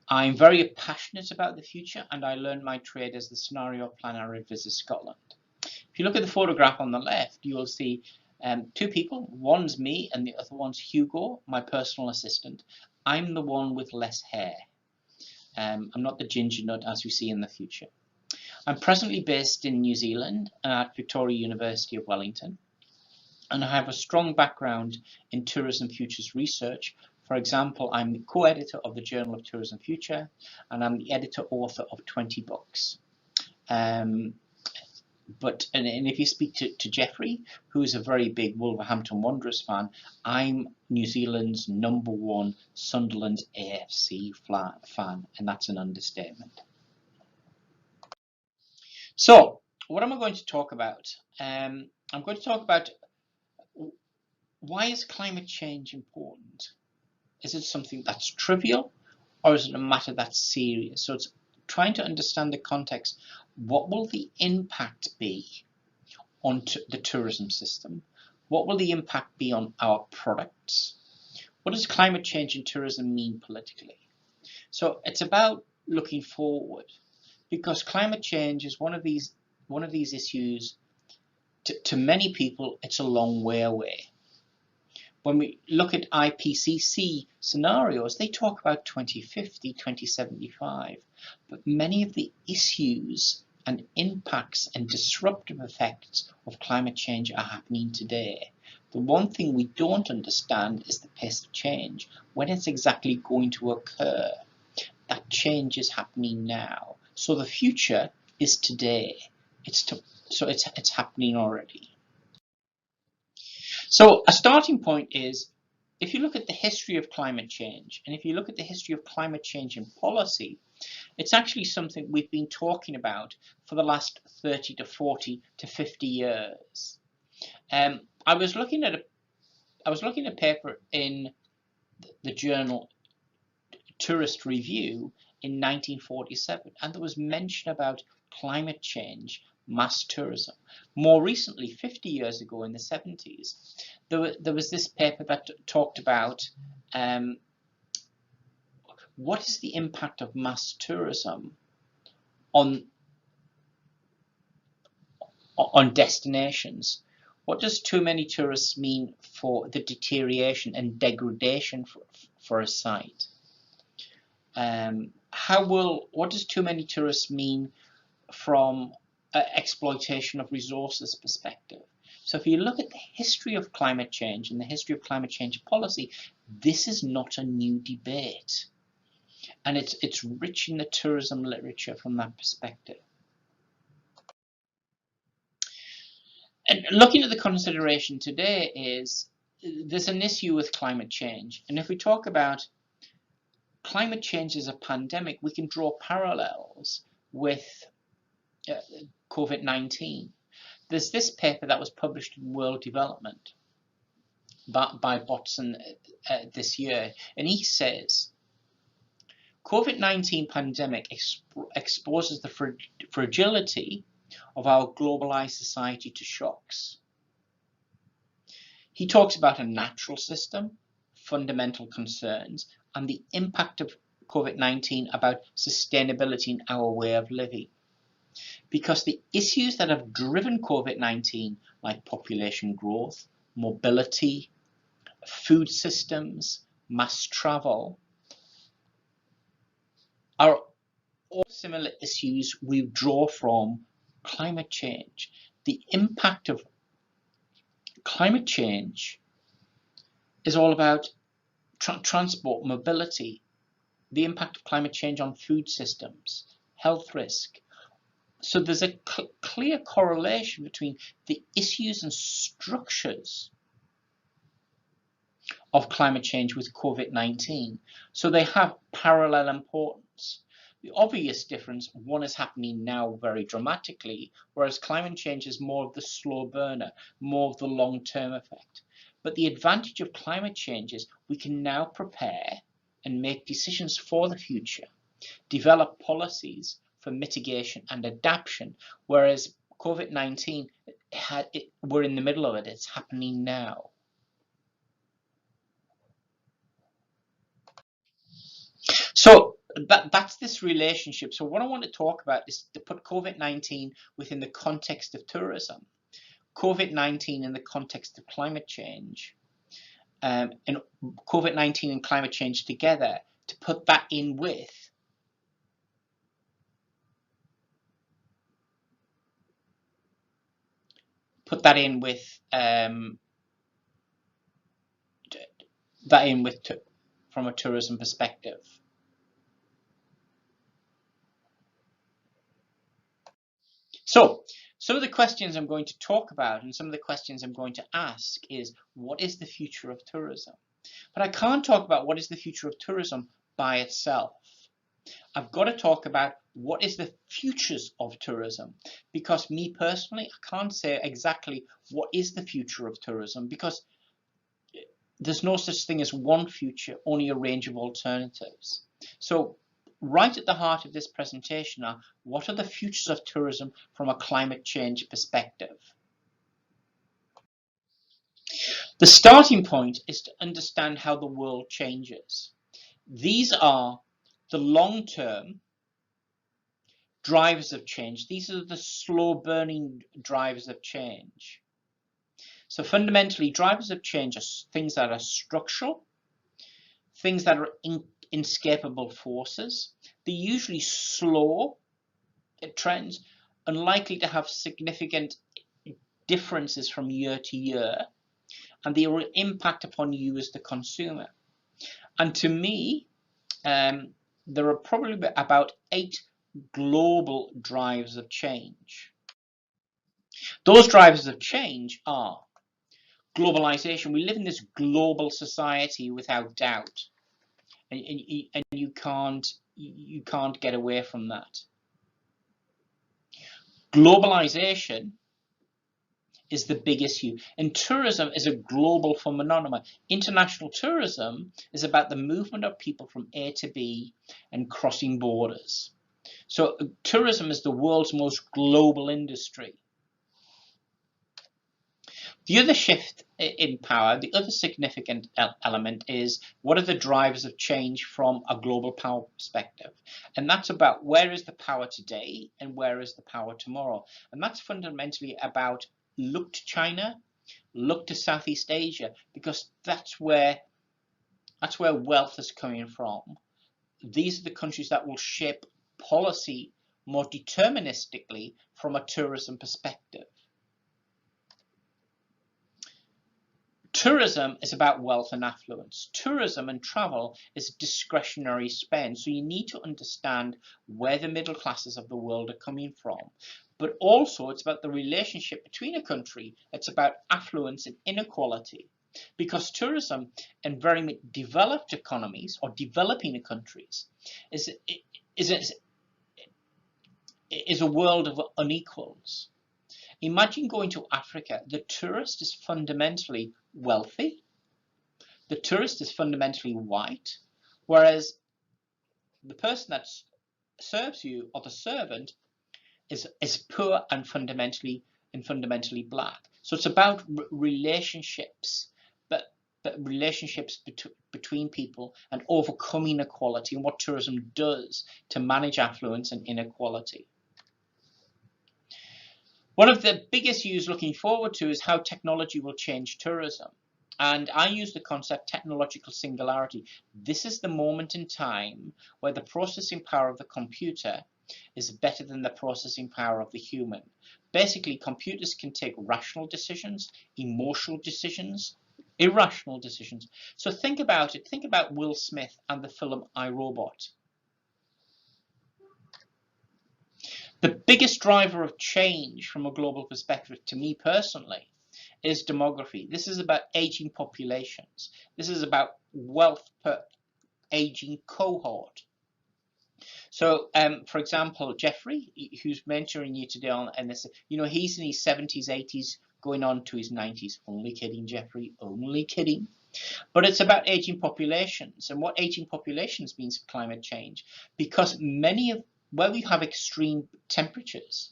I'm very passionate about the future, and I learned my trade as the scenario planner at Visit Scotland. If you look at the photograph on the left, you will see two people. One's me and the other one's Hugo, my personal assistant. I'm the one with less hair. I'm not the ginger nut as you see in the future. I'm presently based in New Zealand at Victoria University of Wellington, and I have a strong background in tourism futures research. For example, I'm the co-editor of the Journal of Tourism Future, and I'm the editor-author of 20 books. And if you speak to Jeffrey, who is a very big Wolverhampton Wanderers fan, I'm New Zealand's #1 Sunderland AFC fan, and that's an understatement. So, what am I going to talk about? I'm going to talk about why is climate change important? Is it something that's trivial, or is it a matter that's serious? So it's trying to understand the context. What will the impact be on the tourism system? What will the impact be on our products? What does climate change and tourism mean politically? So it's about looking forward, because climate change is one of these issues. To many people, it's a long way away. When we look at IPCC scenarios, they talk about 2050, 2075, but many of the issues and impacts and disruptive effects of climate change are happening today. The one thing we don't understand is the pace of change, when it's exactly going to occur. That change is happening now. So the future is today. It's happening already. So a starting point is, if you look at the history of climate change, and if you look at the history of climate change in policy, it's actually something we've been talking about for the last 30 to 40 to 50 years. I was looking at a paper in the journal Tourist Review in 1947, and there was mention about climate change, mass tourism. More recently, 50 years ago in the 70s, there was this paper that talked about what is the impact of mass tourism on destinations. What does too many tourists mean for the deterioration and degradation for a site? What does too many tourists mean from exploitation of resources perspective? So if you look at the history of climate change and the history of climate change policy, this is not a new debate. And it's rich in the tourism literature from that perspective. And looking at the consideration today is there's an issue with climate change. And if we talk about climate change as a pandemic, we can draw parallels with COVID-19. There's this paper that was published in World Development by Botson this year, and he says, COVID-19 pandemic exposes the fragility of our globalized society to shocks. He talks about a natural system, fundamental concerns, and the impact of COVID-19 about sustainability in our way of living. Because the issues that have driven COVID-19, like population growth, mobility, food systems, mass travel, are all similar issues we draw from climate change. The impact of climate change is all about transport, mobility, the impact of climate change on food systems, health risk. So there's a clear correlation between the issues and structures of climate change with COVID-19. So they have parallel importance. The obvious difference, one is happening now very dramatically, whereas climate change is more of the slow burner, more of the long-term effect. But the advantage of climate change is we can now prepare and make decisions for the future, develop policies for mitigation and adaptation, whereas COVID-19, we're in the middle of it, it's happening now. So that's this relationship. So what I want to talk about is to put COVID-19 within the context of tourism, COVID-19 in the context of climate change, and COVID-19 and climate change together, to put that in with from a tourism perspective. So some of the questions I'm going to talk about and some of the questions I'm going to ask is, what is the future of tourism? But I can't talk about what is the future of tourism by itself. I've got to talk about what is the futures of tourism, because me personally, I can't say exactly what is the future of tourism, because there's no such thing as one future, only a range of alternatives. So right at the heart of this presentation are, what are the futures of tourism from a climate change perspective? The starting point is to understand how the world changes. These are the long-term drivers of change. These are the slow-burning drivers of change. So fundamentally, drivers of change are things that are structural, things that are inescapable forces. They're usually slow trends, unlikely to have significant differences from year to year, and they will impact upon you as the consumer. And to me, there are probably about 8 global drivers of change. Those drivers of change are globalization. We live in this global society without doubt, and you can't get away from that. Globalization is the big issue, and tourism is a global phenomenon. International tourism is about the movement of people from A to B and crossing borders. So tourism is the world's most global industry. The other shift in power, the other significant element is what are the drivers of change from a global power perspective? And that's about where is the power today and where is the power tomorrow? And that's fundamentally about look to China, look to Southeast Asia, because that's where wealth is coming from. These are the countries that will shape policy more deterministically from a tourism perspective. Tourism is about wealth and affluence. Tourism and travel is discretionary spend. So you need to understand where the middle classes of the world are coming from. But also it's about the relationship between a country. It's about affluence and inequality. Because tourism in very developed economies or developing countries is a world of unequals. Imagine going to Africa. The tourist is fundamentally wealthy. The tourist is fundamentally white, whereas the person that serves you or the servant is poor and fundamentally black. So it's about relationships, but relationships between people and overcoming inequality and what tourism does to manage affluence and inequality. One of the big issues looking forward to is how technology will change tourism. And I use the concept technological singularity. This is the moment in time where the processing power of the computer is better than the processing power of the human. Basically, computers can take rational decisions, emotional decisions, irrational decisions. So think about it. Think about Will Smith and the film I, Robot. The biggest driver of change from a global perspective, to me personally, is demography. This is about aging populations. This is about wealth per aging cohort. So, for example, Jeffrey, who's mentoring you today on this, he's in his 70s, 80s, going on to his 90s. Only kidding, Jeffrey, only kidding. But it's about aging populations and what aging populations means for climate change, because where we have extreme temperatures,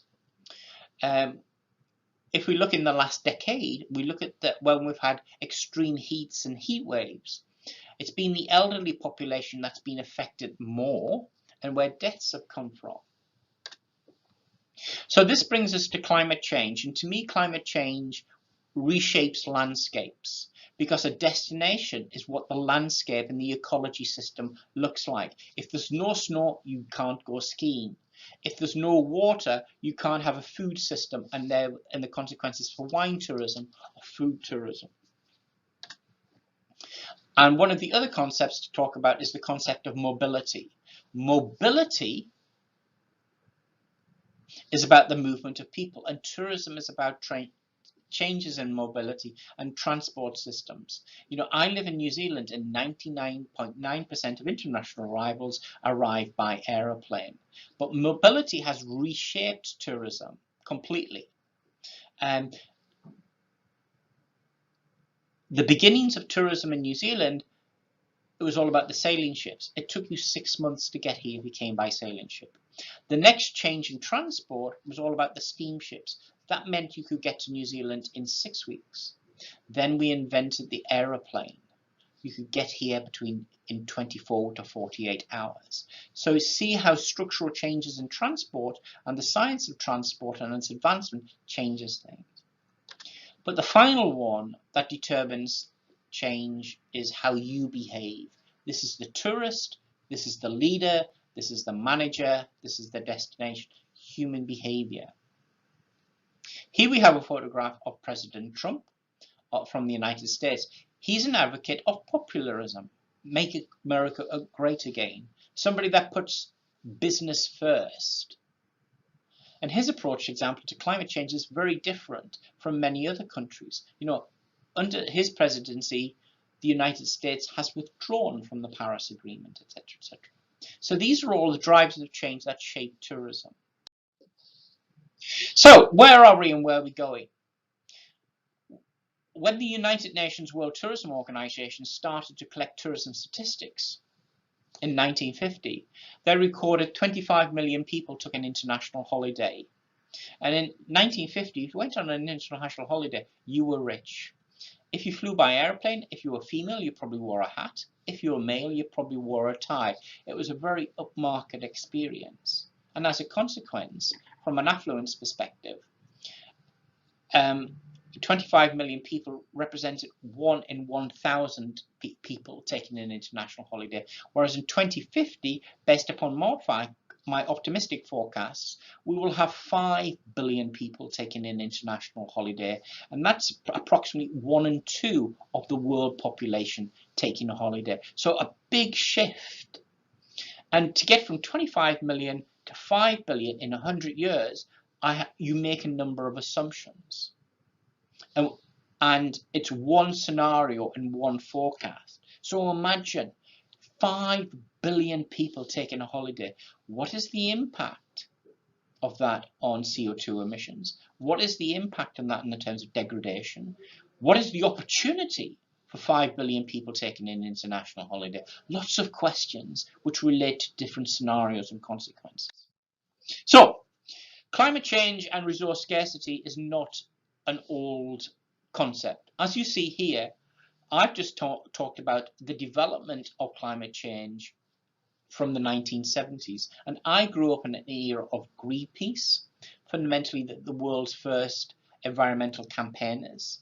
if we look in the last decade, we look at when we've had extreme heats and heat waves, it's been the elderly population that's been affected more and where deaths have come from. So this brings us to climate change. And to me, climate change reshapes landscapes, because a destination is what the landscape and the ecology system looks like. If there's no snow, you can't go skiing. If there's no water, you can't have a food system, and the consequences for wine tourism or food tourism. And one of the other concepts to talk about is the concept of mobility. Mobility is about the movement of people, and tourism is about changes in mobility and transport systems. I live in New Zealand, and 99.9% of international arrivals arrive by aeroplane. But mobility has reshaped tourism completely. The beginnings of tourism in New Zealand, it was all about the sailing ships. It took you 6 months to get here if you came by sailing ship. The next change in transport was all about the steamships. That meant you could get to New Zealand in 6 weeks. Then we invented the aeroplane. You could get here in 24 to 48 hours. So see how structural changes in transport and the science of transport and its advancement changes things. But the final one that determines change is how you behave. This is the tourist, this is the leader, this is the manager, this is the destination, human behavior. Here we have a photograph of President Trump from the United States. He's an advocate of popularism, make America great again, somebody that puts business first. And his approach, for example, to climate change is very different from many other countries. under his presidency, the United States has withdrawn from the Paris Agreement, etc., etc. So these are all the drivers of change that shape tourism. So where are we and where are we going? When the United Nations World Tourism Organization started to collect tourism statistics in 1950, they recorded 25 million people took an international holiday. And in 1950, if you went on an international holiday, you were rich. If you flew by airplane, if you were female, you probably wore a hat. If you were male, you probably wore a tie. It was a very upmarket experience. And as a consequence, from an affluence perspective, 25 million people represented 1 in 1,000 people taking an international holiday. Whereas in 2050, based upon my optimistic forecasts, we will have 5 billion people taking an international holiday, and that's approximately 1 in 2 of the world population taking a holiday. So a big shift. And to get from 25 million to 5 billion in 100 years, you make a number of assumptions. And it's one scenario and one forecast. So imagine 5 billion people taking a holiday. What is the impact of that on CO2 emissions? What is the impact on that in the terms of degradation? What is the opportunity for 5 billion people taking an international holiday? Lots of questions which relate to different scenarios and consequences. So climate change and resource scarcity is not an old concept. As you see here, I've just talked about the development of climate change from the 1970s. And I grew up in an era of Greenpeace, fundamentally the world's first environmental campaigners.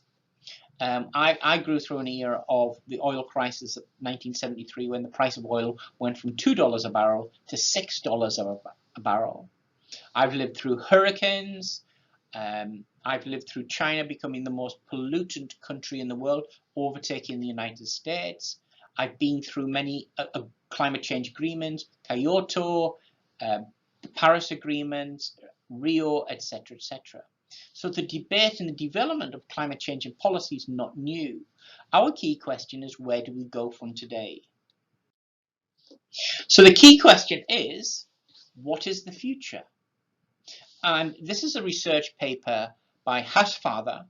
I grew through an era of the oil crisis of 1973, when the price of oil went from $2 a barrel to $6 a barrel. I've lived through hurricanes. I've lived through China becoming the most pollutant country in the world, overtaking the United States. I've been through many climate change agreements, Kyoto, the Paris Agreement, Rio, etc., etc. So the debate and the development of climate change and policy is not new. Our key question is, where do we go from today? So the key question is, what is the future? And this is a research paper by Hassfather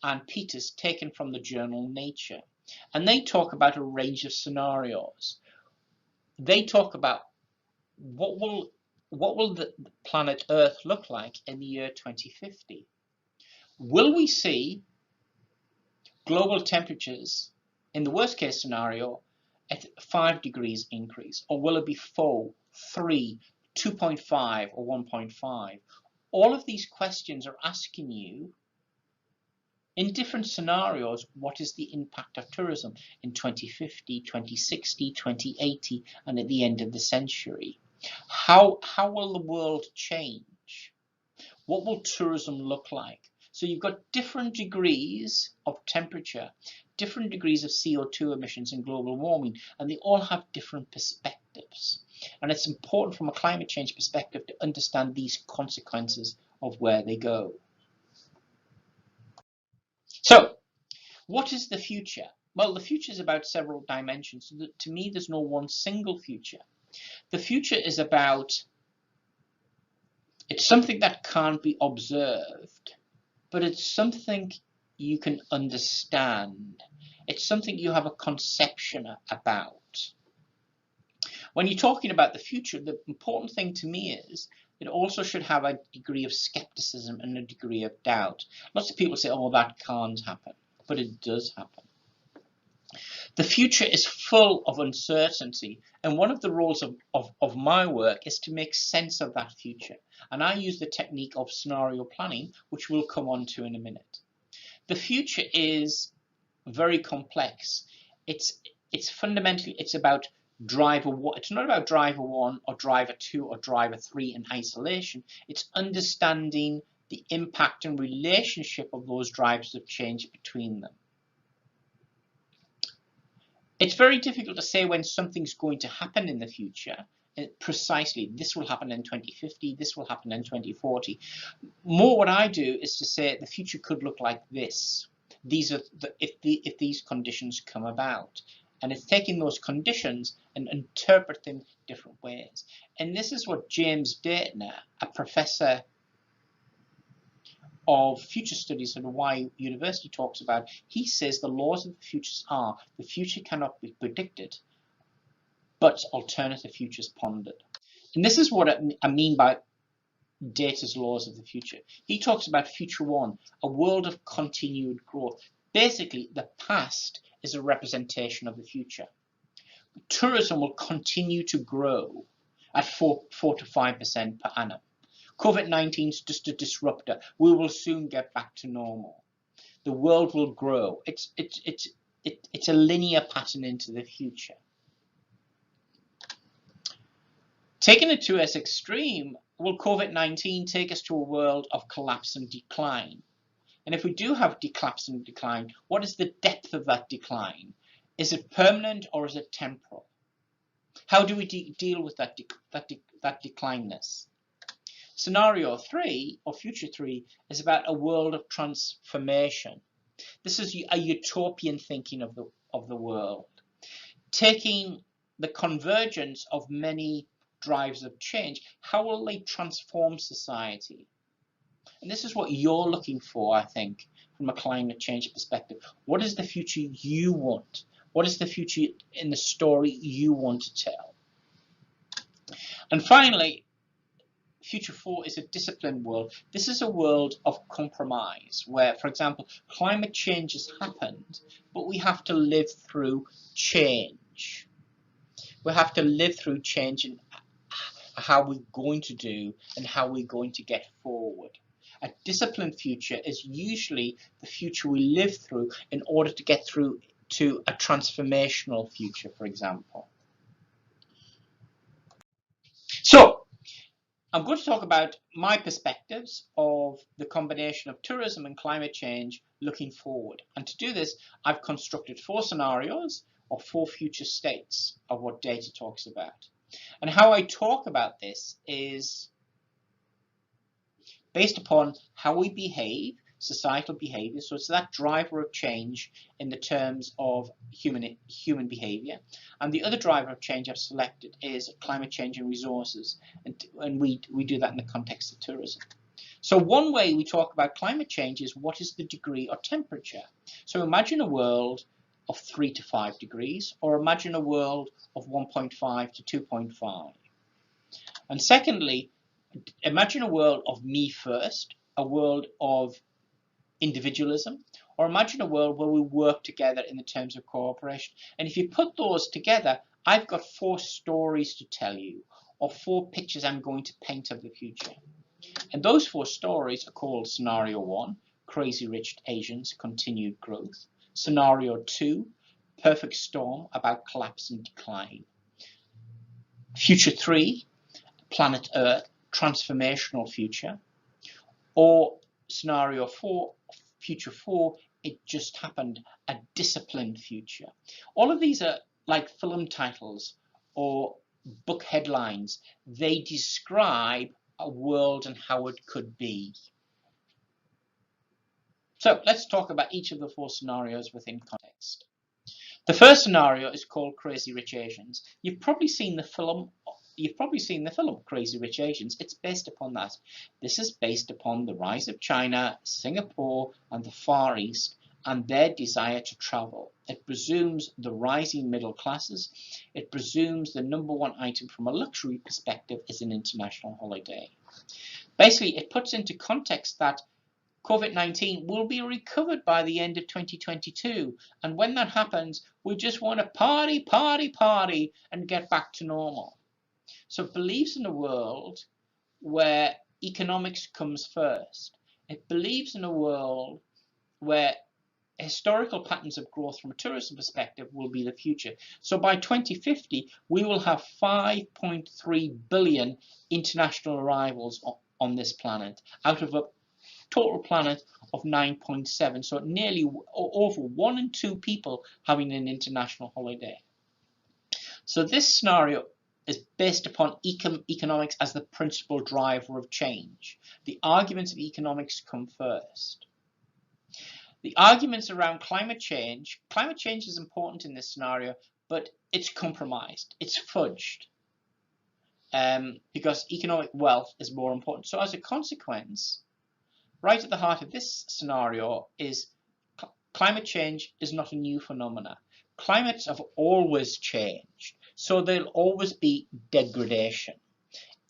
and Peters taken from the journal Nature. And they talk about a range of scenarios. They talk about what will the planet Earth look like in the year 2050? Will we see global temperatures in the worst case scenario at 5 degrees increase? Or will it be 4, 3, 2.5 or 1.5? All of these questions are asking you, in different scenarios, what is the impact of tourism in 2050, 2060, 2080, and at the end of the century? How will the world change? What will tourism look like? So you've got different degrees of temperature, different degrees of CO2 emissions and global warming, and they all have different perspectives. And it's important from a climate change perspective to understand these consequences of where they go. So, what is the future? Well, the future is about several dimensions. So to me, there's no one single future. The future is about, it's something that can't be observed, but it's something you can understand. It's something you have a conception about. When you're talking about the future, the important thing to me is it also should have a degree of skepticism and a degree of doubt. Lots of people say, oh, that can't happen, but it does happen. The future is full of uncertainty, and one of the roles of my work is to make sense of that future. And I use the technique of scenario planning, which we'll come on to in a minute. The future is very complex. It's fundamentally, it's about driver one. It's not about driver 1 or driver 2 or driver 3 in isolation. It's understanding the impact and relationship of those drivers of change between them. It's very difficult to say when something's going to happen in the future. Precisely, this will happen in 2050, this will happen in 2040. More what I do is to say the future could look like this. these are if these conditions come about. And it's taking those conditions and interpret them different ways. And this is what James Dayton, a professor of future studies at Hawaii University, talks about. He says the laws of the futures are the future cannot be predicted, but alternative futures pondered. And this is what I mean by Data's laws of the future. He talks about future one, a world of continued growth. Basically, the past is a representation of the future. Tourism will continue to grow at 4 to 5% per annum. COVID-19 is just a disruptor. We will soon get back to normal. The world will grow. It's a linear pattern into the future. Taking it to its extreme, will COVID-19 take us to a world of collapse and decline? And if we do have collapse and decline, what is the depth of that decline? Is it permanent or is it temporal? How do we deal with that declineness? Scenario 3, or future 3, is about a world of transformation. This is a utopian thinking of the world, taking the convergence of many drives of change. How will they transform society? And this is what you're looking for, I think, from a climate change perspective. What is the future you want? What is the future in the story you want to tell? And finally, future 4 is a disciplined world. This is a world of compromise where, for example, climate change has happened, but we have to live through change. We have to live through change in how we're going to do and how we're going to get forward. A disciplined future is usually the future we live through in order to get through to a transformational future, for example. So, I'm going to talk about my perspectives of the combination of tourism and climate change looking forward. And to do this, I've constructed 4 scenarios or 4 future states of what data talks about. And how I talk about this is based upon how we behave, societal behavior. So it's that driver of change in the terms of human behavior. And the other driver of change I've selected is climate change and resources. And we do that in the context of tourism. So one way we talk about climate change is what is the degree or temperature. So imagine a world of 3 to 5 degrees, or imagine a world of 1.5 to 2.5. And secondly, imagine a world of me first, a world of individualism, or imagine a world where we work together in the terms of cooperation. And if you put those together, I've got 4 stories to tell you, or 4 pictures I'm going to paint of the future. And those 4 stories are called Scenario 1, Crazy Rich Asians, Continued Growth. Scenario 2, Perfect Storm, about collapse and decline. Future 3, Planet Earth, transformational future. Or Scenario 4, Future 4, it just happened, a disciplined future. All of these are like film titles or book headlines. They describe a world and how it could be. So let's talk about each of the 4 scenarios within context. The first scenario is called Crazy Rich Asians. You've probably seen the film Crazy Rich Asians. It's based upon that. This is based upon the rise of China, Singapore, and the Far East, and their desire to travel. It presumes the rising middle classes. It presumes the #1 item from a luxury perspective is an international holiday. Basically, it puts into context that COVID-19 will be recovered by the end of 2022. And when that happens, we just want to party, party, party, and get back to normal. So it believes in a world where economics comes first. It believes in a world where historical patterns of growth from a tourism perspective will be the future. So by 2050, we will have 5.3 billion international arrivals on this planet out of a total planet of 9.7. So nearly over 1 in 2 people having an international holiday. So this scenario is based upon economics as the principal driver of change. The arguments of economics come first. The arguments around climate change is important in this scenario, but it's compromised, it's fudged, because economic wealth is more important. So as a consequence, right at the heart of this scenario is climate change is not a new phenomenon. Climates have always changed, so there'll always be degradation.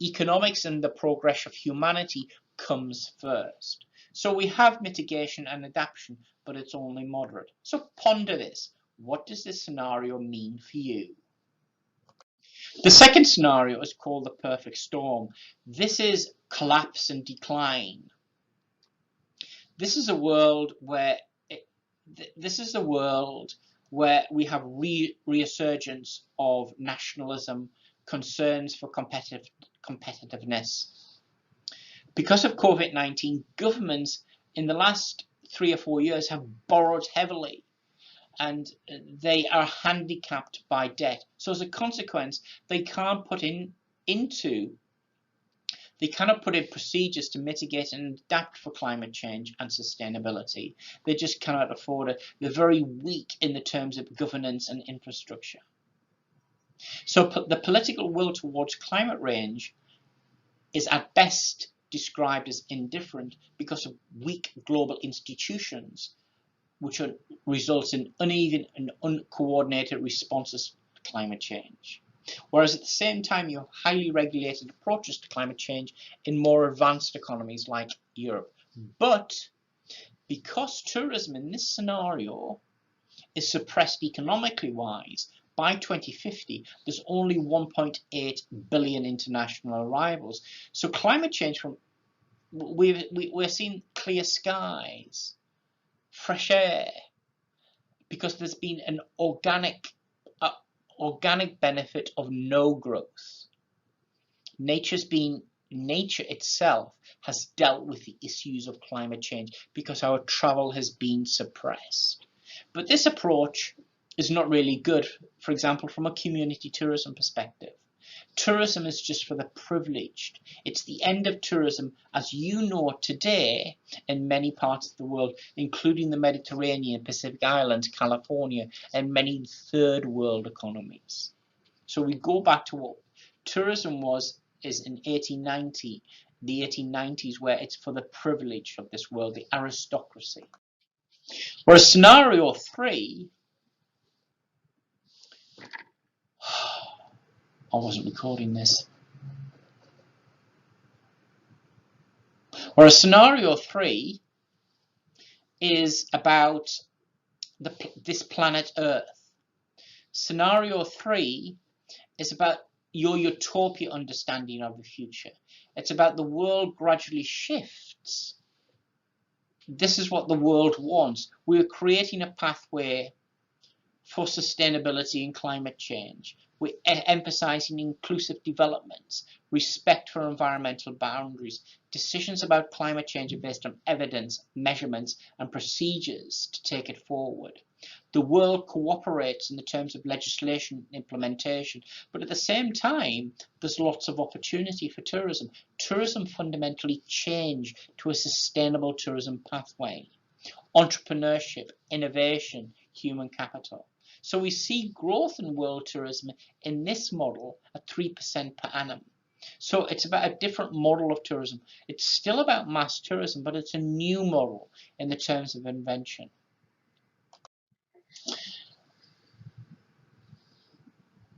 Economics and the progress of humanity comes first. So we have mitigation and adaptation, but it's only moderate. So ponder this. What does this scenario mean for you? The second scenario is called the perfect storm. This is collapse and decline. This is a world where we have resurgence of nationalism, concerns for competitiveness. Because of COVID-19, governments in the last 3 or 4 years have borrowed heavily, and they are handicapped by debt. So as a consequence, they cannot put in procedures to mitigate and adapt for climate change and sustainability. They just cannot afford it. They're very weak in the terms of governance and infrastructure. So the political will towards climate change is at best described as indifferent because of weak global institutions, which results in uneven and uncoordinated responses to climate change. Whereas at the same time, you have highly regulated approaches to climate change in more advanced economies like Europe. But because tourism in this scenario is suppressed economically wise, by 2050, there's only 1.8 billion international arrivals. So climate change, we're seeing clear skies, fresh air, because there's been an organic benefit of no growth. Nature itself has dealt with the issues of climate change because our travel has been suppressed. But this approach is not really good, for example, from a community tourism perspective. Tourism is just for the privileged. It's the end of tourism as you know today in many parts of the world, including the Mediterranean, Pacific Islands, California, and many third world economies. So we go back to what tourism is in the 1890s, where it's for the privileged of this world, the aristocracy. Whereas scenario 3, I wasn't recording this. Whereas scenario 3 is about this planet Earth. Scenario 3 is about your utopia understanding of the future. It's about the world gradually shifts. This is what the world wants. We're creating a pathway for sustainability and climate change. We're emphasizing inclusive developments, respect for environmental boundaries. Decisions about climate change are based on evidence, measurements, and procedures to take it forward. The world cooperates in the terms of legislation and implementation, but at the same time, there's lots of opportunity for tourism. Tourism fundamentally changed to a sustainable tourism pathway. Entrepreneurship, innovation, human capital. So we see growth in world tourism in this model at 3% per annum. So it's about a different model of tourism. It's still about mass tourism, but it's a new model in the terms of invention.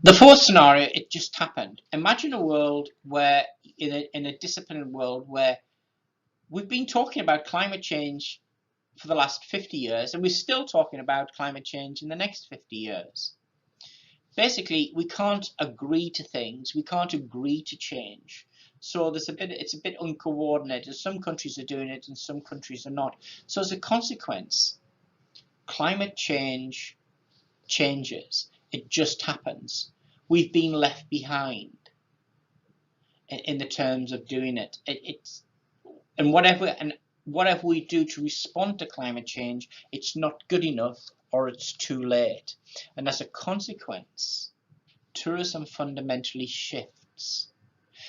The fourth scenario, it just happened. Imagine a world where, in a disciplined world, where we've been talking about climate change for the last 50 years, and we're still talking about climate change in the next 50 years. Basically, we can't agree to things. We can't agree to change. So it's a bit uncoordinated. Some countries are doing it and some countries are not. So as a consequence, climate change changes. It just happens. We've been left behind in the terms of doing it. And whatever we do to respond to climate change, it's not good enough or it's too late. And as a consequence, tourism fundamentally shifts.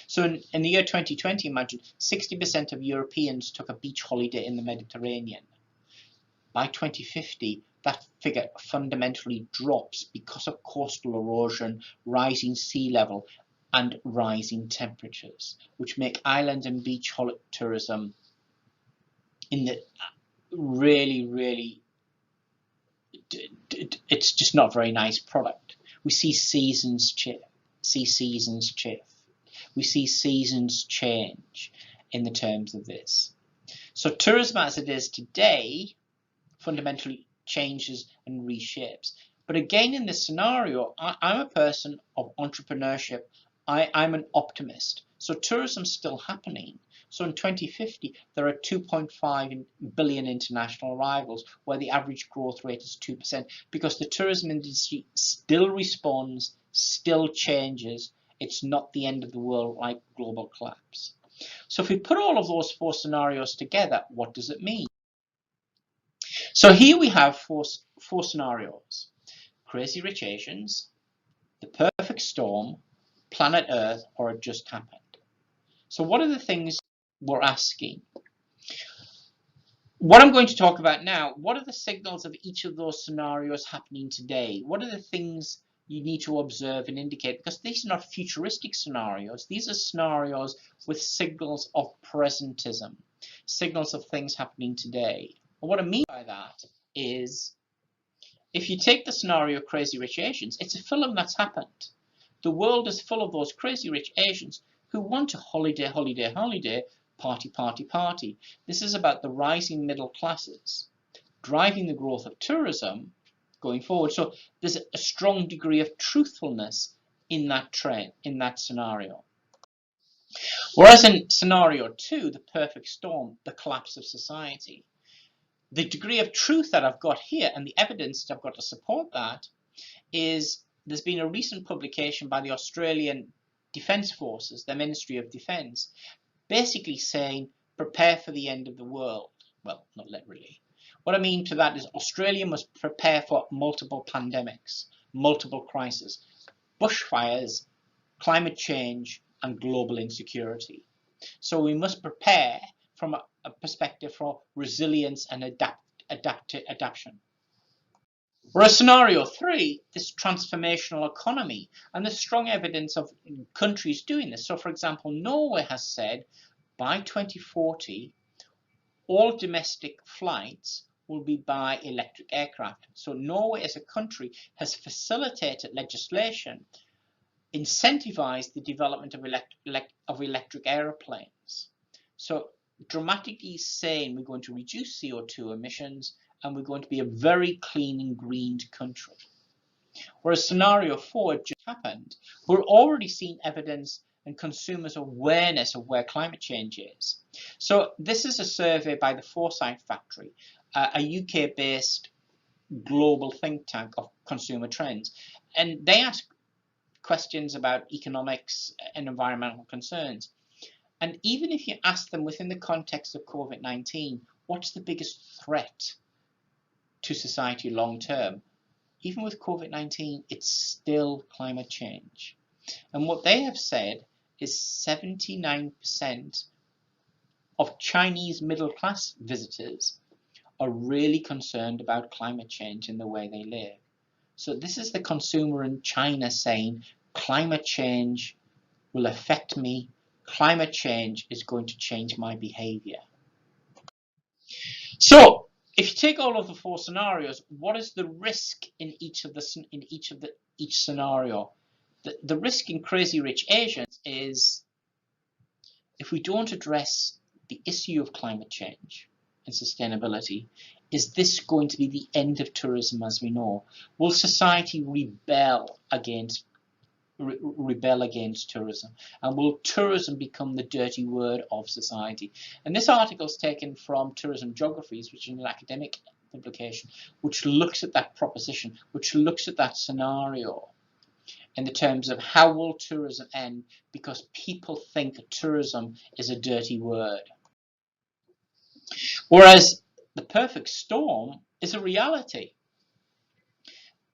So in the year 2020, imagine 60% of Europeans took a beach holiday in the Mediterranean. by 2050, that figure fundamentally drops because of coastal erosion, rising sea level, and rising temperatures, which make island and beach tourism in the really, it's just not a very nice product. We see seasons shift. We see seasons change in the terms of this. So tourism as it is today fundamentally changes and reshapes. But again, in this scenario, I'm a person of entrepreneurship. I'm an optimist. So tourism's still happening. So in 2050, there are 2.5 billion international arrivals, where the average growth rate is 2%, because the tourism industry still responds, still changes. It's not the end of the world like global collapse. So if we put all of those four scenarios together, what does it mean? So here we have four scenarios: Crazy Rich Asians, The Perfect Storm, Planet Earth, or It Just Happened. So what are the things we're asking? What I'm going to talk about now, what are the signals of each of those scenarios happening today? What are the things you need to observe and indicate? Because these are not futuristic scenarios. These are scenarios with signals of presentism, signals of things happening today. And what I mean by that is, if you take the scenario Crazy Rich Asians, it's a film that's happened. The world is full of those crazy rich Asians who want to holiday, party. This is about the rising middle classes driving the growth of tourism going forward. So there's a strong degree of truthfulness in that trend, in that scenario. Whereas in scenario 2, The Perfect Storm, the collapse of society, the degree of truth that I've got here and the evidence that I've got to support that is, there's been a recent publication by the Australian Defence Forces, the Ministry of Defence, basically saying prepare for the end of the world. Well, not literally. What I mean to that is Australia must prepare for multiple pandemics, multiple crises, bushfires, climate change, and global insecurity. So we must prepare from a perspective for resilience and adaptation. Whereas scenario 3, this transformational economy, and there's strong evidence of countries doing this. So for example, Norway has said by 2040, all domestic flights will be by electric aircraft. So Norway as a country has facilitated legislation, incentivized the development of electric aeroplanes. So dramatically saying we're going to reduce CO2 emissions and we're going to be a very clean and greened country. Whereas scenario 4, It Just Happened, we're already seeing evidence and consumers' awareness of where climate change is. So this is a survey by the Foresight Factory, a UK-based global think tank of consumer trends. And they ask questions about economics and environmental concerns. And even if you ask them within the context of COVID-19, what's the biggest threat to society long term? Even with COVID-19, it's still climate change. And what they have said is 79% of Chinese middle class visitors are really concerned about climate change in the way they live. So this is the consumer in China saying, climate change will affect me. Climate change is going to change my behavior. So if you take all of the four scenarios, what is the risk in each scenario? The risk in Crazy Rich Asians is, if we don't address the issue of climate change and sustainability, is this going to be the end of tourism as we know? Will society rebel against tourism? And will tourism become the dirty word of society? And this article is taken from Tourism Geographies, which is an academic publication, which looks at that proposition, which looks at that scenario in the terms of how will tourism end, because people think tourism is a dirty word. Whereas The Perfect Storm is a reality.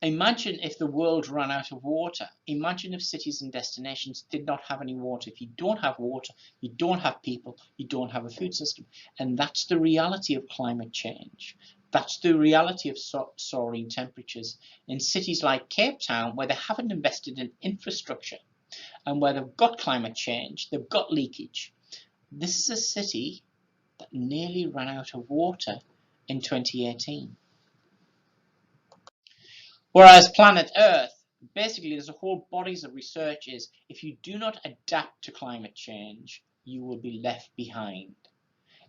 Imagine if the world ran out of water. Imagine if cities and destinations did not have any water. If you don't have water, you don't have people, you don't have a food system. And that's the reality of climate change. That's the reality of soaring temperatures in cities like Cape Town, where they haven't invested in infrastructure and where they've got climate change, they've got leakage. This is a city that nearly ran out of water in 2018. Whereas planet Earth, basically there's a whole bodies of research is if you do not adapt to climate change, you will be left behind.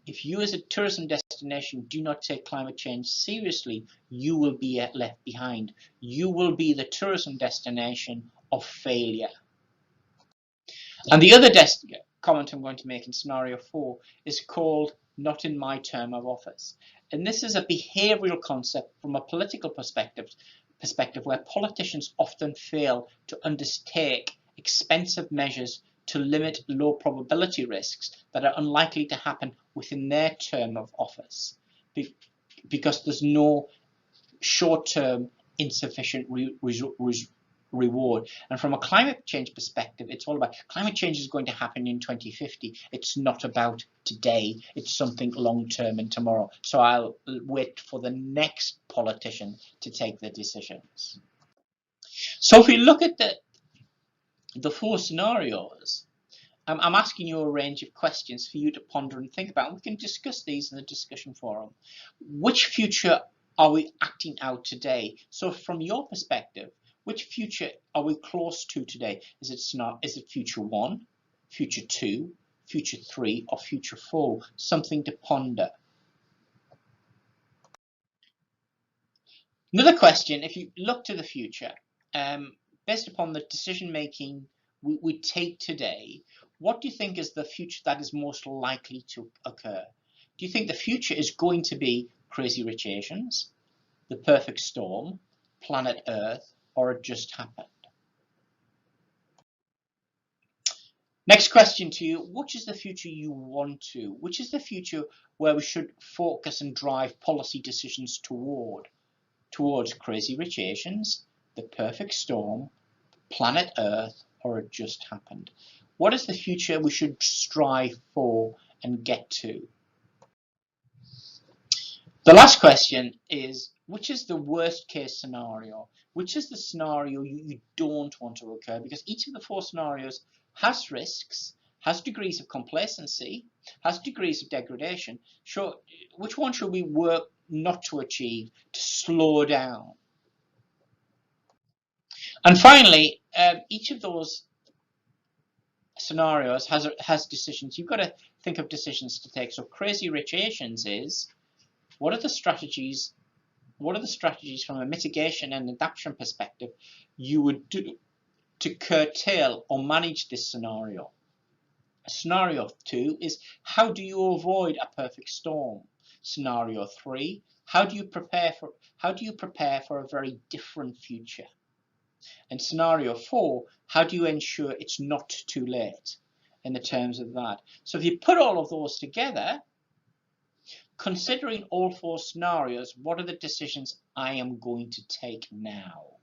If you as a tourism destination do not take climate change seriously, you will be left behind. You will be the tourism destination of failure. And the other comment I'm going to make in scenario 4 is called not in my term of office. And this is a behavioral concept from a political perspective where politicians often fail to undertake expensive measures to limit low probability risks that are unlikely to happen within their term of office because there's no short-term insufficient reward. And from a climate change perspective, it's all about climate change is going to happen in 2050. It's not about today. It's something long-term and tomorrow. So I'll wait for the next politician to take the decisions. So if we look at the 4 scenarios, I'm asking you a range of questions for you to ponder and think about. And we can discuss these in the discussion forum. Which future are we acting out today? So from your perspective, which future are we close to today? Is it future 1, future 2, future 3, or future 4? Something to ponder. Another question, if you look to the future, based upon the decision making we take today, what do you think is the future that is most likely to occur? Do you think the future is going to be Crazy Rich Asians, The Perfect Storm, Planet Earth, or It Just Happened? Next question to you, which is the future you want to? Which is the future where we should focus and drive policy decisions towards Crazy Rich Asians, The Perfect Storm, Planet Earth, or It Just Happened? What is the future we should strive for and get to? The last question is, which is the worst case scenario? Which is the scenario you don't want to occur? Because each of the 4 scenarios has risks, has degrees of complacency, has degrees of degradation. Sure, which one should we work not to achieve, to slow down? And finally, each of those scenarios has decisions. You've got to think of decisions to take. So Crazy Rich Asians is, what are the strategies from a mitigation and adaptation perspective you would do to curtail or manage this scenario? Scenario 2 is, how do you avoid a perfect storm? Scenario 3, how do you prepare for a very different future? And scenario 4, how do you ensure it's not too late in the terms of that? So if you put all of those together, considering all 4 scenarios, what are the decisions I am going to take now?